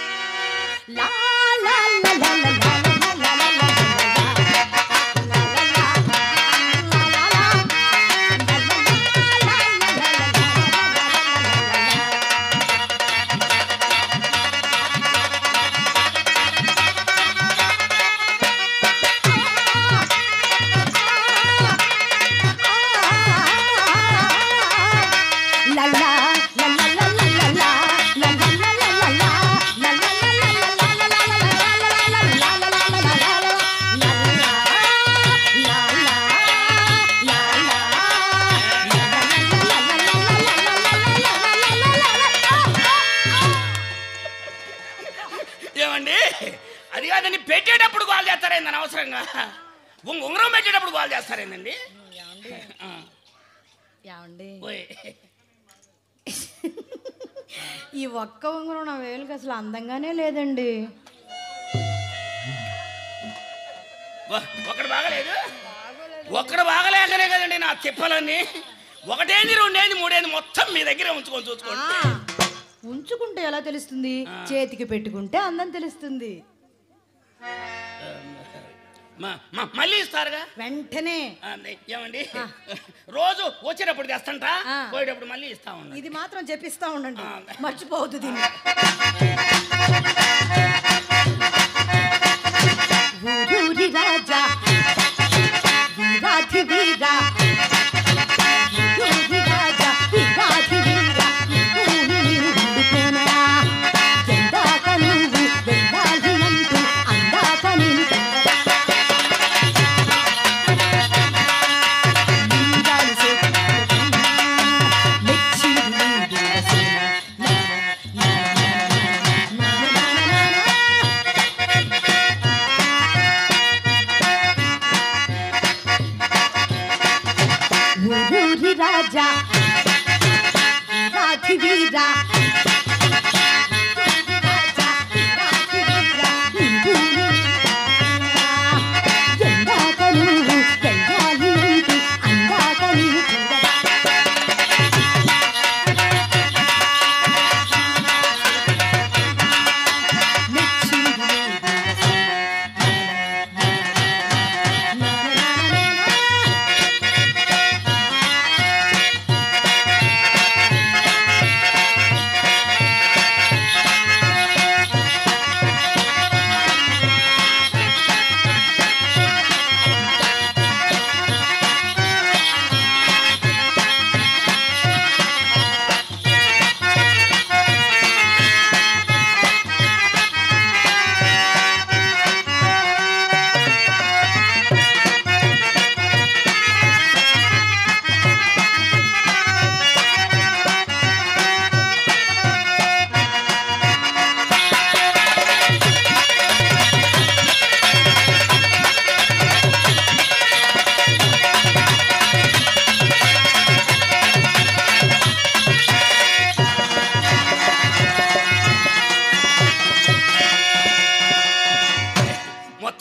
అది కాదండి, పెట్టేటప్పుడు కాల్ చేస్తారేందని అవసరంగా. ఉంగరం పెట్టేటప్పుడు కాల్ చేస్తారేందండి? ఈ ఒక్క ఉంగరం నా వేలుకి అసలు అందంగానే లేదండి. ఒకటి బాగలేదు, ఒక్కడు బాగలేకనే కదండి నా తిప్పలన్నీ. ఒకటేంది, రెండేంది, మూడేంది మొత్తం మీ దగ్గరే ఉంచుకొని చూసుకోండి. ఉంచుకుంటే ఎలా తెలుస్తుంది? చేతికి పెట్టుకుంటే అందం తెలుస్తుంది. మళ్ళీ ఇస్తారుగా వెంటనే. ఏమండి రోజు వచ్చేటప్పుడు తెస్తంట, పోయేటప్పుడు మళ్ళీ ఇస్తా ఉండండి. ఇది మాత్రం చెప్పిస్తా ఉండండి, మర్చిపోవద్దు దీన్ని. రాజా వీరాధి వీరా, రాజా వీరాధి వీరా, ఎందాక నువ్వు వెళ్ళాలి అంటూ అందాక నేను రాజా రాధి వీరా, ఎందాక నువ్వు వెళ్ళాలి అంటూ అందాక నేను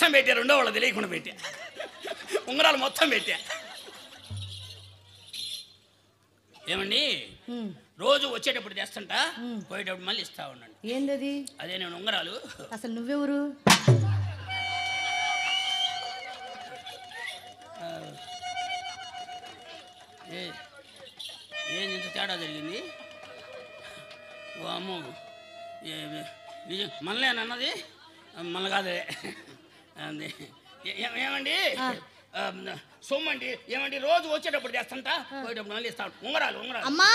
మొత్తం పెట్టా, రెండో వాళ్ళు తెలియకుండా పెట్టా, ఉంగరాలు మొత్తం పెట్టా. ఏమండి రోజు వచ్చేటప్పుడు తెస్తుంటా, పోయేటప్పుడు మళ్ళీ ఇస్తా ఉండండి. ఏందది? అదే నేను ఉంగరాలు. అసలు నువ్వెవరు? ఏం ఇంత తేడా జరిగింది? ఓ అమ్మో, మళ్ళీ మళ్ళీ కాదే ఏమండి సొమ్మండి. ఏమండి రోజు వచ్చేటప్పుడు చేస్తంట, పోయేటప్పుడు మళ్ళీ ఇస్తా. ఉంగరాలు ఉంగరాలు. అమ్మా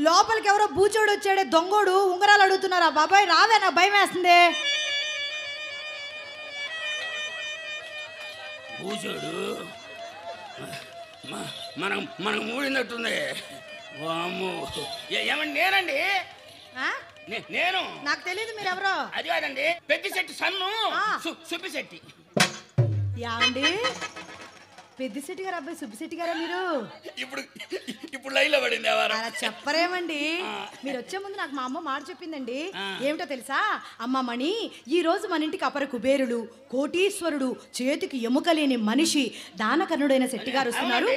లోపలికి ఎవరో బూచోడు వచ్చాడే దొంగోడు ఉంగరాలు అడుగుతున్నారా? బాబాయ్ రావే, నాకు భయం వేస్తుంది. బూచోడు మనకు మూడినట్టుంది. వామ్మో, ఏమండి నేనండి, నేను. నాకు తెలియదు మీరు ఎవరో. అది కాదండి, పెద్దిశెట్టి సన్ను సుబ్బిశెట్టి. యాండి పెద్దిశెట్టి గారు అబ్బాయి సుబ్బిశెట్టి గారా మీరు? ఇప్పుడు లైన్లో పడింది. అలా చెప్పరేమండి. మీరు వచ్చే ముందు నాకు మా అమ్మ మాట చెప్పిందండి. ఏమిటో తెలుసా? అమ్మ మణి, ఈ రోజు మన ఇంటికి అపర కుబేరుడు, కోటీశ్వరుడు, చేతికి ఎముక లేని మనిషి, దానకర్ణుడైన శెట్టి గారు వస్తున్నారు.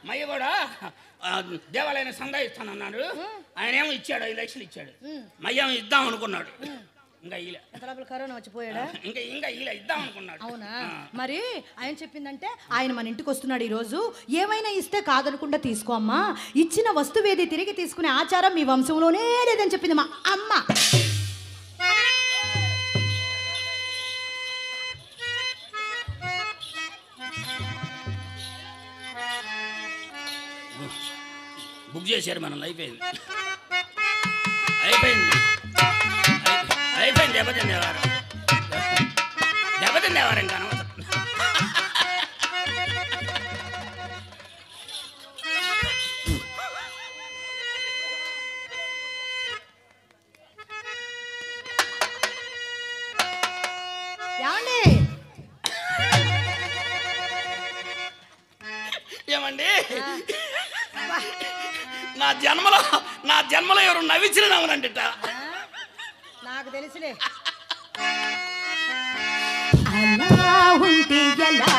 మయ్య కూడా దేవాలయాన్ని సందా ఇస్తానన్నాడు. ఆయన ఏమో ఇచ్చాడు, 5 లక్షలు ఇచ్చాడు. మయ్యేమో ఇద్దాం అనుకున్నాడు, ఇంకా ఇలా కరోనా వచ్చిపోయాడా? ఇంకా ఇలా ఇద్దాం అనుకున్నాడు. అవునా? మరి ఆయన చెప్పిందంటే ఆయన మన ఇంటికి వస్తున్నాడు ఈ రోజు. ఏమైనా ఇస్తే కాదనకుండా తీసుకో అమ్మా. ఇచ్చిన వస్తువేది తిరిగి తీసుకునే ఆచారం మీ వంశంలోనే లేదని చెప్పింది మా అమ్మ. బుక్ చేశారు, మనం అయిపోయింది. దెబ్బతింది ఎవరు ఇంకా ఏమండి నా జన్మలో ఎవరు నవ్వించిన నవ్వనంట. నాకు తెలుసులే. అలా ఉంటే ఎలా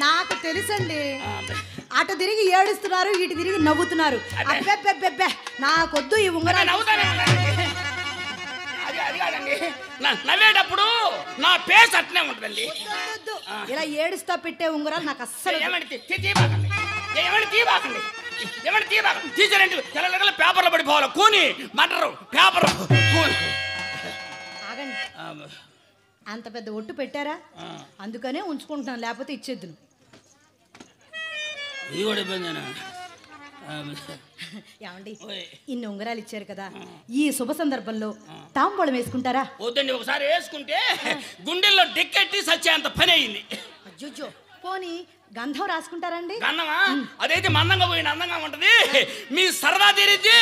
నాకు తెలుసండి. అటు తిరిగి ఏడుస్తున్నారు, ఇటు తిరిగి నవ్వుతున్నారు. అబ్బెబ్బెబ్బెబ్బే నాకొద్దు ఈ ఉంగరాలు. నవ్వేటప్పుడు నా పేస్ అట్నే ఉంటుందండి. ఇలా ఏడుస్తా పెట్టే ఉంగరాలు నాకు అస్సలు. తీసారంటే తెల్ల పేపర్లో పడిపోవాలి. కూని మటరు పేపర్. ఆగండి, అంత పెద్ద ఒట్టు పెట్టారా? అందుకనే ఉంచుకుంటున్నాను, లేకపోతే ఇచ్చేద్దును. ఇది కూడా ఇబ్బందేనా? ఏమండి ఓయ్. ఇన్ని ఉంగరాలు ఇచ్చారు కదా ఈ శుభ సందర్భంలో తాంబూలం వేసుకుంటారా? వద్దండి, ఒకసారి వేసుకుంటే గుండెల్లో డెక్కెట్టి సచ్చేంత పని అయింది. అజ్జో పోనీ గంధం రాసుకుంటారండి? గన్నమా అదైతే మందంగా పోయిన అందంగా ఉంటది. మీ సరదా తీరిద్ది,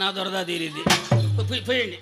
నా దొరదా తీరిద్ది. పోయండి.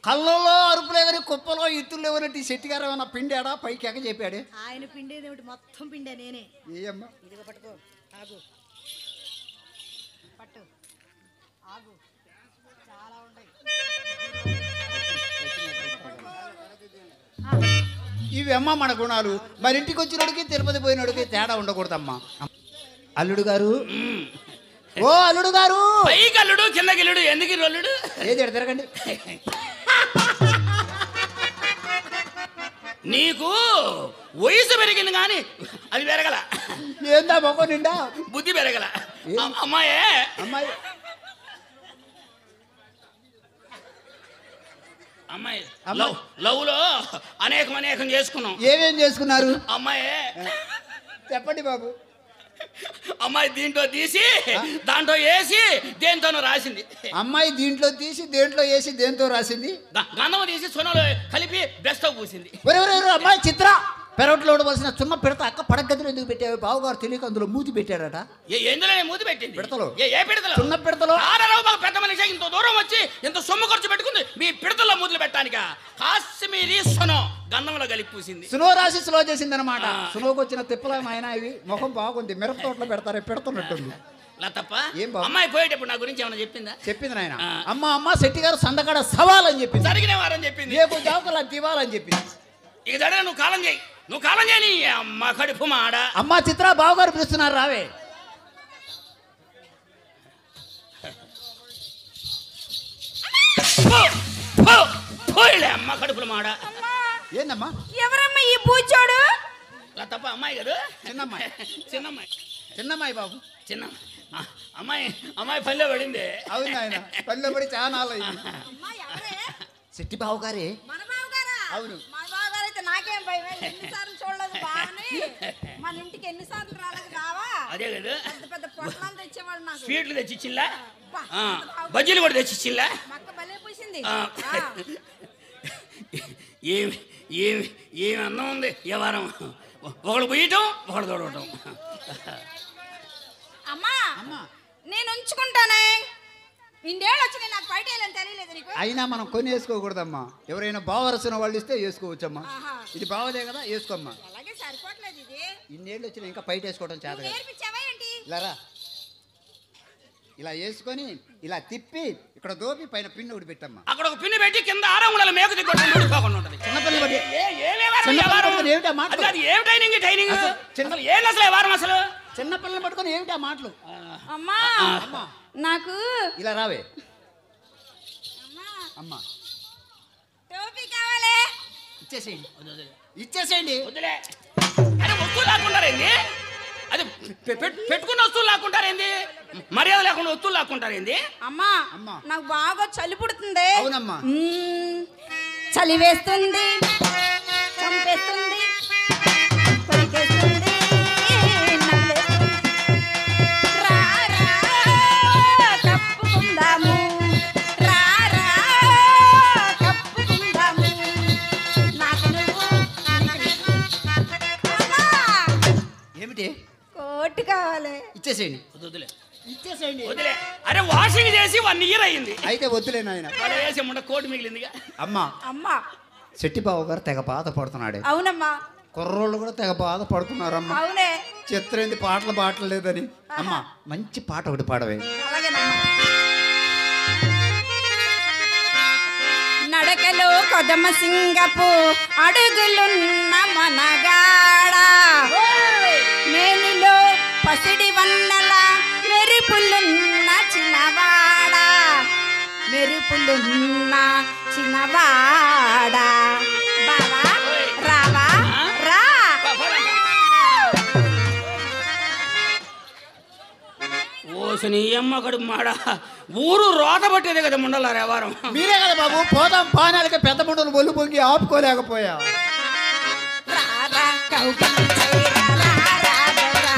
కళ్ళలో అరుపులే కానీ కుప్పలో ఇత్తులు లేవనట్టు శెట్టి గారు ఏమన్నా పిండాడా పైకి ఎక్క చెప్పాడు. ఆయన పిండేదేమిటి, మొత్తం పిండే నేనే. ఏమ్మా ఇదిగో పట్టుకో, ఆగు, పట్టు, ఆగు, చాలా ఉంటాయి. ఇవమ్మా మన గుణాలు. మరి ఇంటికి వచ్చినోడికి తిరుపతి పోయినోడికి తేడా ఉండకూడదమ్మా. అల్లుడు గారు, ఓ అల్లుడు గారు, పైకి అల్లుడు కిందకి అల్లుడు, ఎందుకు అల్లుడు? ఏది తిరగండి. నీకు వయసు పెరిగింది కానీ అది పెరగల. ఏందా మొక్క నిండా బుద్ధి పెరగల. అమ్మాయే అమ్మాయి అమ్మాయి లవ్ లో అనేకం చేసుకున్నాం. ఏమేం చేసుకున్నారు అమ్మాయి చెప్పండి బాబు. అమ్మాయి దీంట్లో తీసి దాంట్లో వేసి దేంతోనో రాసింది. అమ్మాయి దీంట్లో తీసి దేంట్లో వేసి దేంతో రాసింది? గంధం తీసి సున్నలో కలిపి బెస్ట్ పూసింది. అమ్మాయి చిత్ర పెరట్లో ఉండవలసిన చున్న పెడత అక్క పడగదిలో ఎందుకు పెట్టావు? బావగారు తెలియక అందులో మూతి పెట్టాడట. ఎందులో మూతి పెట్టింది? పిడతలో. ఏ పిడతలో? చున్న పిడతలో. పెద్ద మనిషి ఇంత దూరం వచ్చి ఇంత సొమ్ము ఖర్చు పెట్టుకుంది మీ పిడతల్లో మూతులు పెట్టానిక? కాశ్మీరీ సునో గంధంలో కలిపి పూసింది. సునో రాసి స్లో చేసింది అనమాట. సునోకి వచ్చిన తిప్పలా ఆయన ఇవి ముఖం బాగుంది. మిరప తోటలో పెడతారే పెడుతున్నట్టుంది. తప్ప ఏం బాబు? అమ్మాయి పోయేటప్పుడు నా గురించి ఏమైనా చెప్పిందా? చెప్పింది నాయన. అమ్మ శెట్టి గారు సందకాడ సవాలని చెప్పింది. జరిగిన వారని చెప్పింది. రేపు జాబుకలా దివాలని చెప్పింది. ఇక జరగ నువ్వు కాలం చేయి అమ్మ కడుపు మాడ. అమ్మ చిత్ర బావగారు పిలుస్తున్నారు రావే. పోయిలే అమ్మ కడుపుల మాడ. ఏందమ్మా? ఎవరమ్మా ఈ బూచోడు? తప్ప అమ్మాయి కదా చిన్నమ్మాయి. చిన్నమ్మాయి బాబు. అమ్మాయి పల్లె పడింది. అవును ఆయన పల్లె పడి చాలా అయింది. శెట్టి బావగారే. మన బావగారా? అవును. మన బావగారు అయితే నాకేం భయం. ఎన్నిసార్లు చూడలేదు బావని. మన ఇంటికి ఎన్నిసార్లు రాలేదు బావా? అదే కదా పెద్ద పొట్లాలు తెచ్చేవాడు నాకు. స్వీట్లు తెచ్చిచ్చిల్లా, బజ్జీలు కూడా తెచ్చిచ్చిల్లా. మక్క భలే పూసింది. ఏమి అన్నం ఉంది వ్యవహారం. ఒకడు పోయటం ఒకడు తోడవటం. అమ్మా నేను ఉంచుకుంటానే. ఇండేళ్ళు వచ్చి నాకు బయట వెళ్ళని తెలియలేదు నీకు. అయినా మనం కొని వేసుకోకూడదమ్మా. ఎవరైనా బావరసిన వాళ్ళు ఇస్తే వేసుకోవచ్చమ్మా. ఆహా. ఇది బావలే కదా వేసుకోమ్మా. అలాగే సరిపోవట్లేదు ఇది. ఇన్నేళ్ళు వచ్చినా ఇంకా బయట వేసుకోవడం చేత కదా. నేర్పించావా ఏంటి? ఇలా ఇలా వేసుకొని ఇలా తిప్పి ఇక్కడ దోపి పైన పిన్ను ఒకటి పెట్టమ్మా. అక్కడ ఒక పిన్ని పెట్టి కింద ఆరంగుళాల మేకు దిగ్గొట్టుకోకుండా ఉంటుంది. చిన్నపిల్ల బట్టి. ఏమిటా మాటలు? ఏం ట్రైనింగ్ అసలు ఏం అసలు వారం అసలు చిన్నపిల్లలు పట్టుకొని ఏమిటి ఆ మాటలు? అమ్మా నాకు ఇలా రావే అమ్మా అమ్మా. టోపీ కావాలి. ఇచ్చేసేయండి. వద్దులే. అరే వస్తువులు లాక్కుంటారేంది? అది పెట్టుకున్న వస్తువులు లాక్కుంటారేంది? మర్యాద లేకుండా వస్తువులు లాక్కుంటారేంది? అమ్మా అమ్మా. నాకు బాగా చలి పుడుతుంది. అవునమ్మా. చలి వేస్తుంది, చంపేస్తుంది, కొరికేస్తుంది, నవ్వులేస్తుంది. రా రా కప్పుకుందాము, రా రా కప్పుకుందాము. నాకు నువ్వు అమ్మా ఏమిటి? కోట్ కావాలి. ఇచ్చేసేయండి. వద్దులే. ఇచ్చేసేయండి. వదిలే. అరే వాషింగ్ చేసి 1 year అయ్యింది. అయితే వద్దులే నాయన. వాళ్ళు వేసి ముండ కోటు మిగిలిందిగా. అమ్మా అమ్మా శెట్టి బావ గారు తెగ బాధపడుతున్నాడు. అవునమ్మా కుర్రోళ్ళు కూడా తెగ బాధపడుతున్నారమ్మా. అవునే. చిత్రేంది పాటలు పాటలేదని. అమ్మా మంచి పాట ఒకటి పాడవే. అలాగేనమ్మా. నడకలో కొదమ సింగపు అడుగులున్న మనగాడ, మేనిలో పసిడి వన్నెల మెరుపులున్న చిన్నవాడ, మెరుపులున్న చిన్నవాడ. బావా రావా రా. ఓసని అమ్మ కడుపు మాడ. ఊరు రోత పట్టేదే కదా ముండల వ్యవహారం. మీరే కదా బాబు పోదాం పానాలకి పెద్ద ముండలు ఒళ్ళు పొంగి ఆపుకోలేకపోయా. రా రా కౌగిలి చేరా, రా రా దొరా.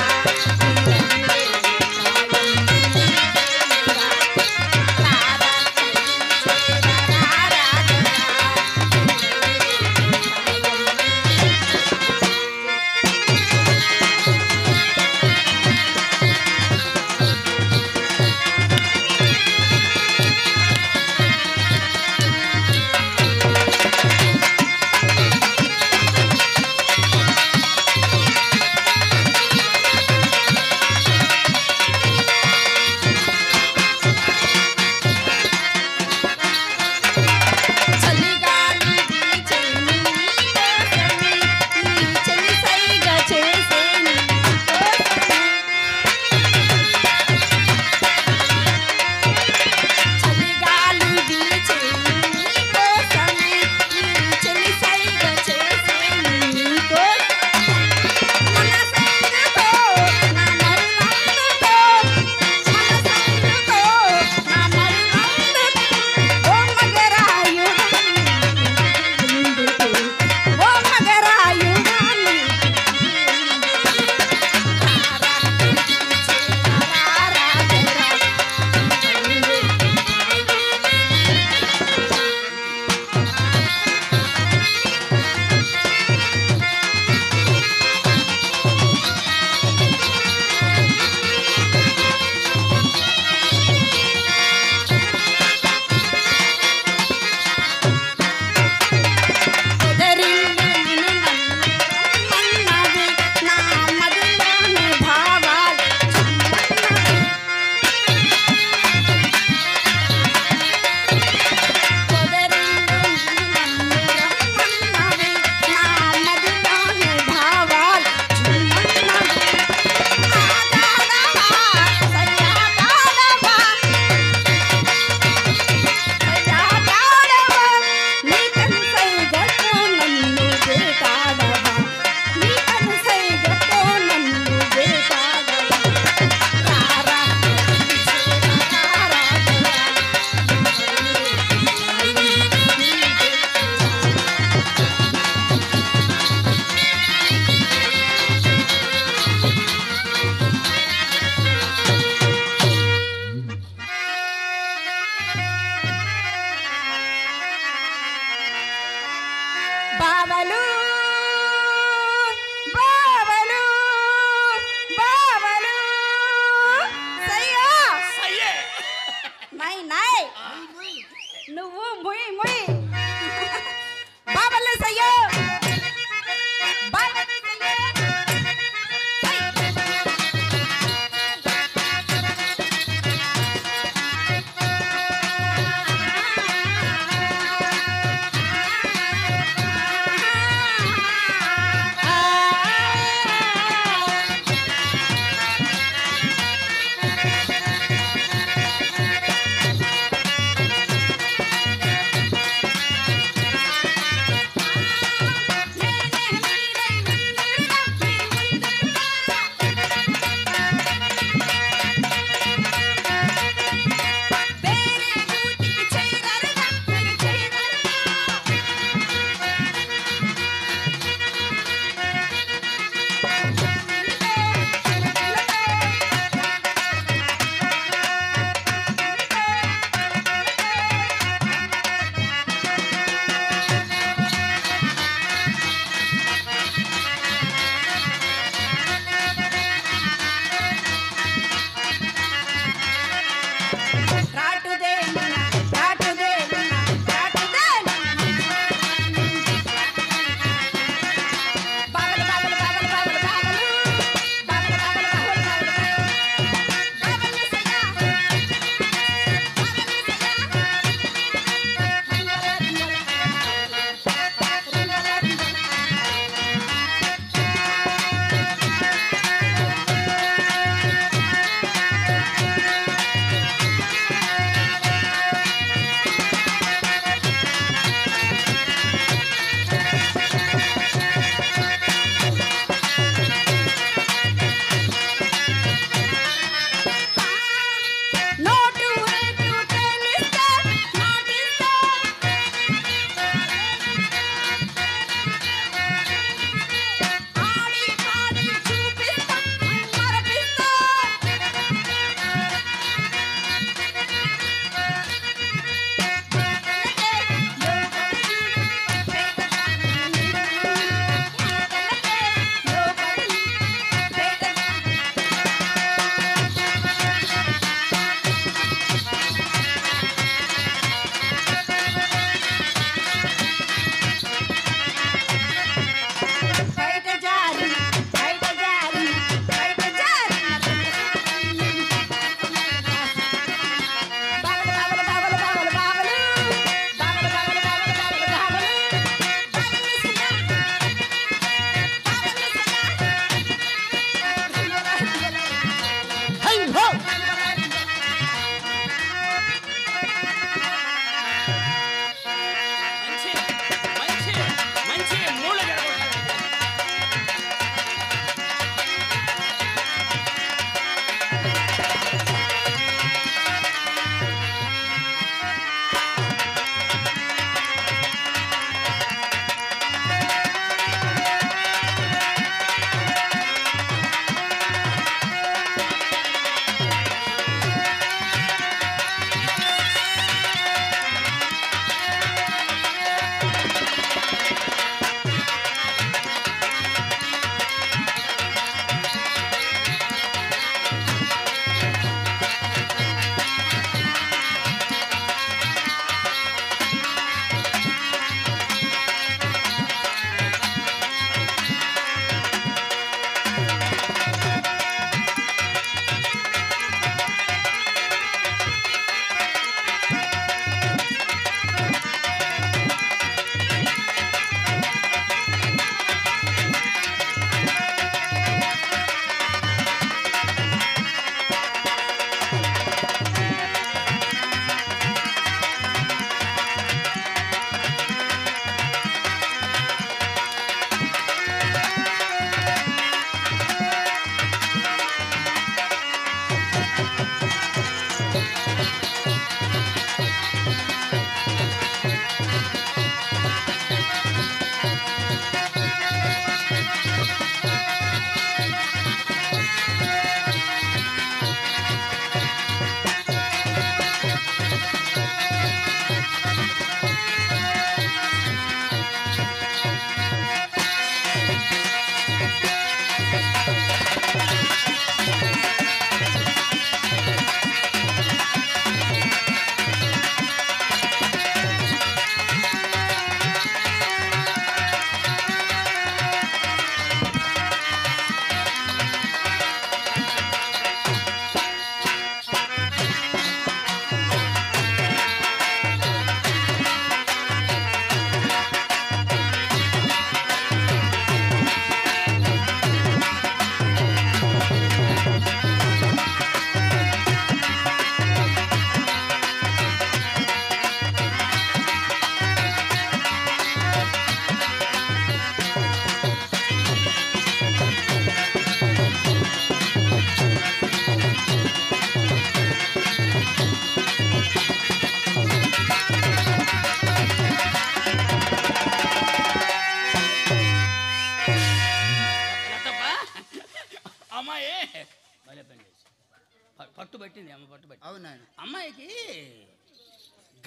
బావలు బావలు బావలు సయ్యా సయ్యే నై నై నువ్వు ముయ్ ముయ్ బావలు సయ్యా బావలు సయ్యా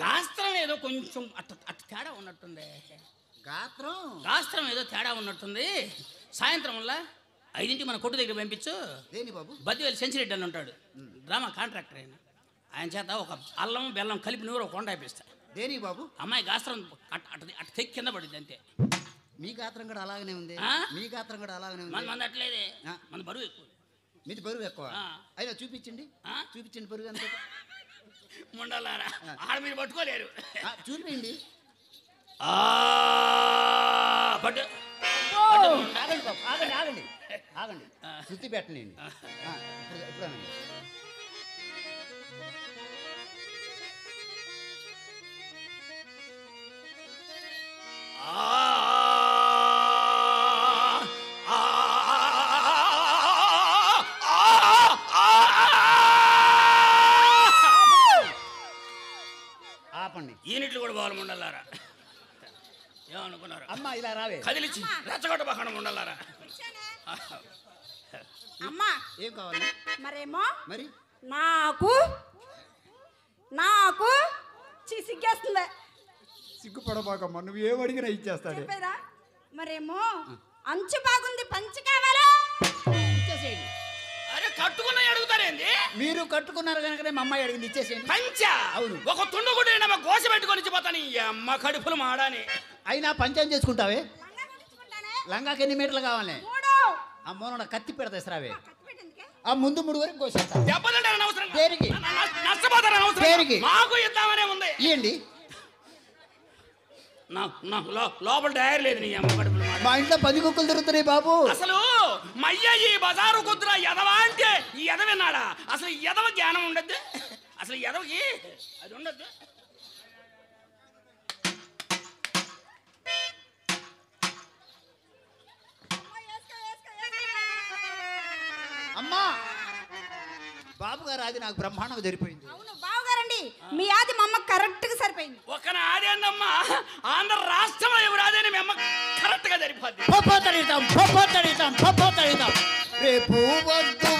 గాస్త్రం ఏదో కొంచెం అట్ట తేడా ఉన్నట్టుంది. గాస్త్రం ఏదో తేడా ఉన్నట్టుంది. సాయంత్రం వల్ల 5ంటికి మన కొట్టు దగ్గర పంపించు. దేని బాబు? బద్దివేలు సెంచరీ అని ఉంటాడు, డ్రామా కాంట్రాక్టర్ ఆయన చేత ఒక అల్లం బెల్లం కలిపి నూరు ఒక కొండ అయిపిస్తా. దేని బాబు? అమ్మాయి గాస్త్రం అట్ట తెక్కి కింద పడింది అంతే. మీ గాత్రం కూడా అలాగనే ఉంది. మీ గాత్రం కూడా అలాగనే ఉంది. మన అట్లేదే, మన బరువు ఎక్కువ. మీది బరువు ఎక్కువ. అయినా చూపించండి, చూపించండి బరువు ఎంత. ముండలారా ఆడ మీరు పట్టుకోలేరు. చూపించండి. ఆగండి బాబు, ఆగండి ఆగండి. శృతి పెట్టండి. ఇప్పుడు ఆపండి. ఈనిట్లు కూడా పోవాలి ముండలారా. ఏమనుకున్నారు? అమ్మా ఇలా రావే. కదిలిచ్చి రెచ్చగొట్ట పక్కన ముండలారా. అమ్మా ఏం కావాలి? మరేమో మరి నాకు సిగ్గేస్తుంది. సిగ్గుపడబాకమ్మా, నువ్వు ఏం అడిగినా ఇచ్చేస్తాడు. చెప్పేదా? మరేమో అంచు బాగుంది, పంచి కావాలా? ఇచ్చేసేయండి. అరే కట్టుకున్న అడుగుతారేంది? మీరు కట్టుకున్నారు కనుకనే మా అమ్మాయి అడిగింది, ఇచ్చేసేయండి. పంచా? అవును. ఒక తుండు కూడా గోస పెట్టుకొని ఇచ్చిపోతాను. ఈ అమ్మ కడుపులు మాడాని. అయినా పంచాయతీ చేసుకుంటావే. లంగా కుట్టించుకుంటానే. లంగాకి ఎన్ని మీటర్లు కావాలి? 3. ఆ మూలన కత్తి పెడతా రావే. కత్తి పెట్టేందుకే? ఆ ముందు 3 వరకు కోసేస్తా. దెబ్బతింటారని అవసరం. దేనికి? నష్టపోతారని అవసరం. దేనికి? మాకు ఇద్దామనే ఉంది. ఇవ్వండి. లోపల డైరీ లేదు. నీ అమ్మ కడుపులు మాడ. మా ఇంట్లో 10 కుక్కలు తిరుగుతున్నాయి బాబు. అసలు మయ్య ఈ బజారు కుదురా ఎదవా అంటే ఈ ఎదవిన్నాడా? అసలు ఈ ఎదవ జ్ఞానం ఉండద్దు. అసలు ఎదవకి అది ఉండద్దు. అమ్మా బాబు గారు అది నాకు బ్రహ్మాండంగా జరిపోయింది. అవును బావగారండి, మీ ఆది మా అమ్మ కరెక్ట్ గా సరిపోయింది. ఒక నాదేందమ్మా, ఆంధ్ర రాష్ట్రంలో ఎవరు ఆదేని మీ అమ్మ కరెక్ట్ గా జరిపోద్ది. రేపు వద్దు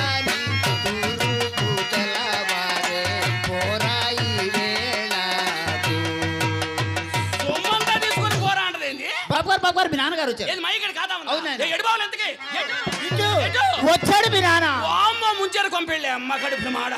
గాని తూర్పు తెల్లవారే పోరాయి వేళకు. సొమ్మంతా తీసుకొని పోరా అంటదేంది? బాబు గారు మీ నాన్నగారు వచ్చారు. ఏది మైకడి కాదా? అవునండి. ఎడుబావులు ఎంతకి వచ్చాడు మీ నాన్న. వామ్మో ముంచారు కొంపెళ్ళే అమ్మ కడుపులు మాడ.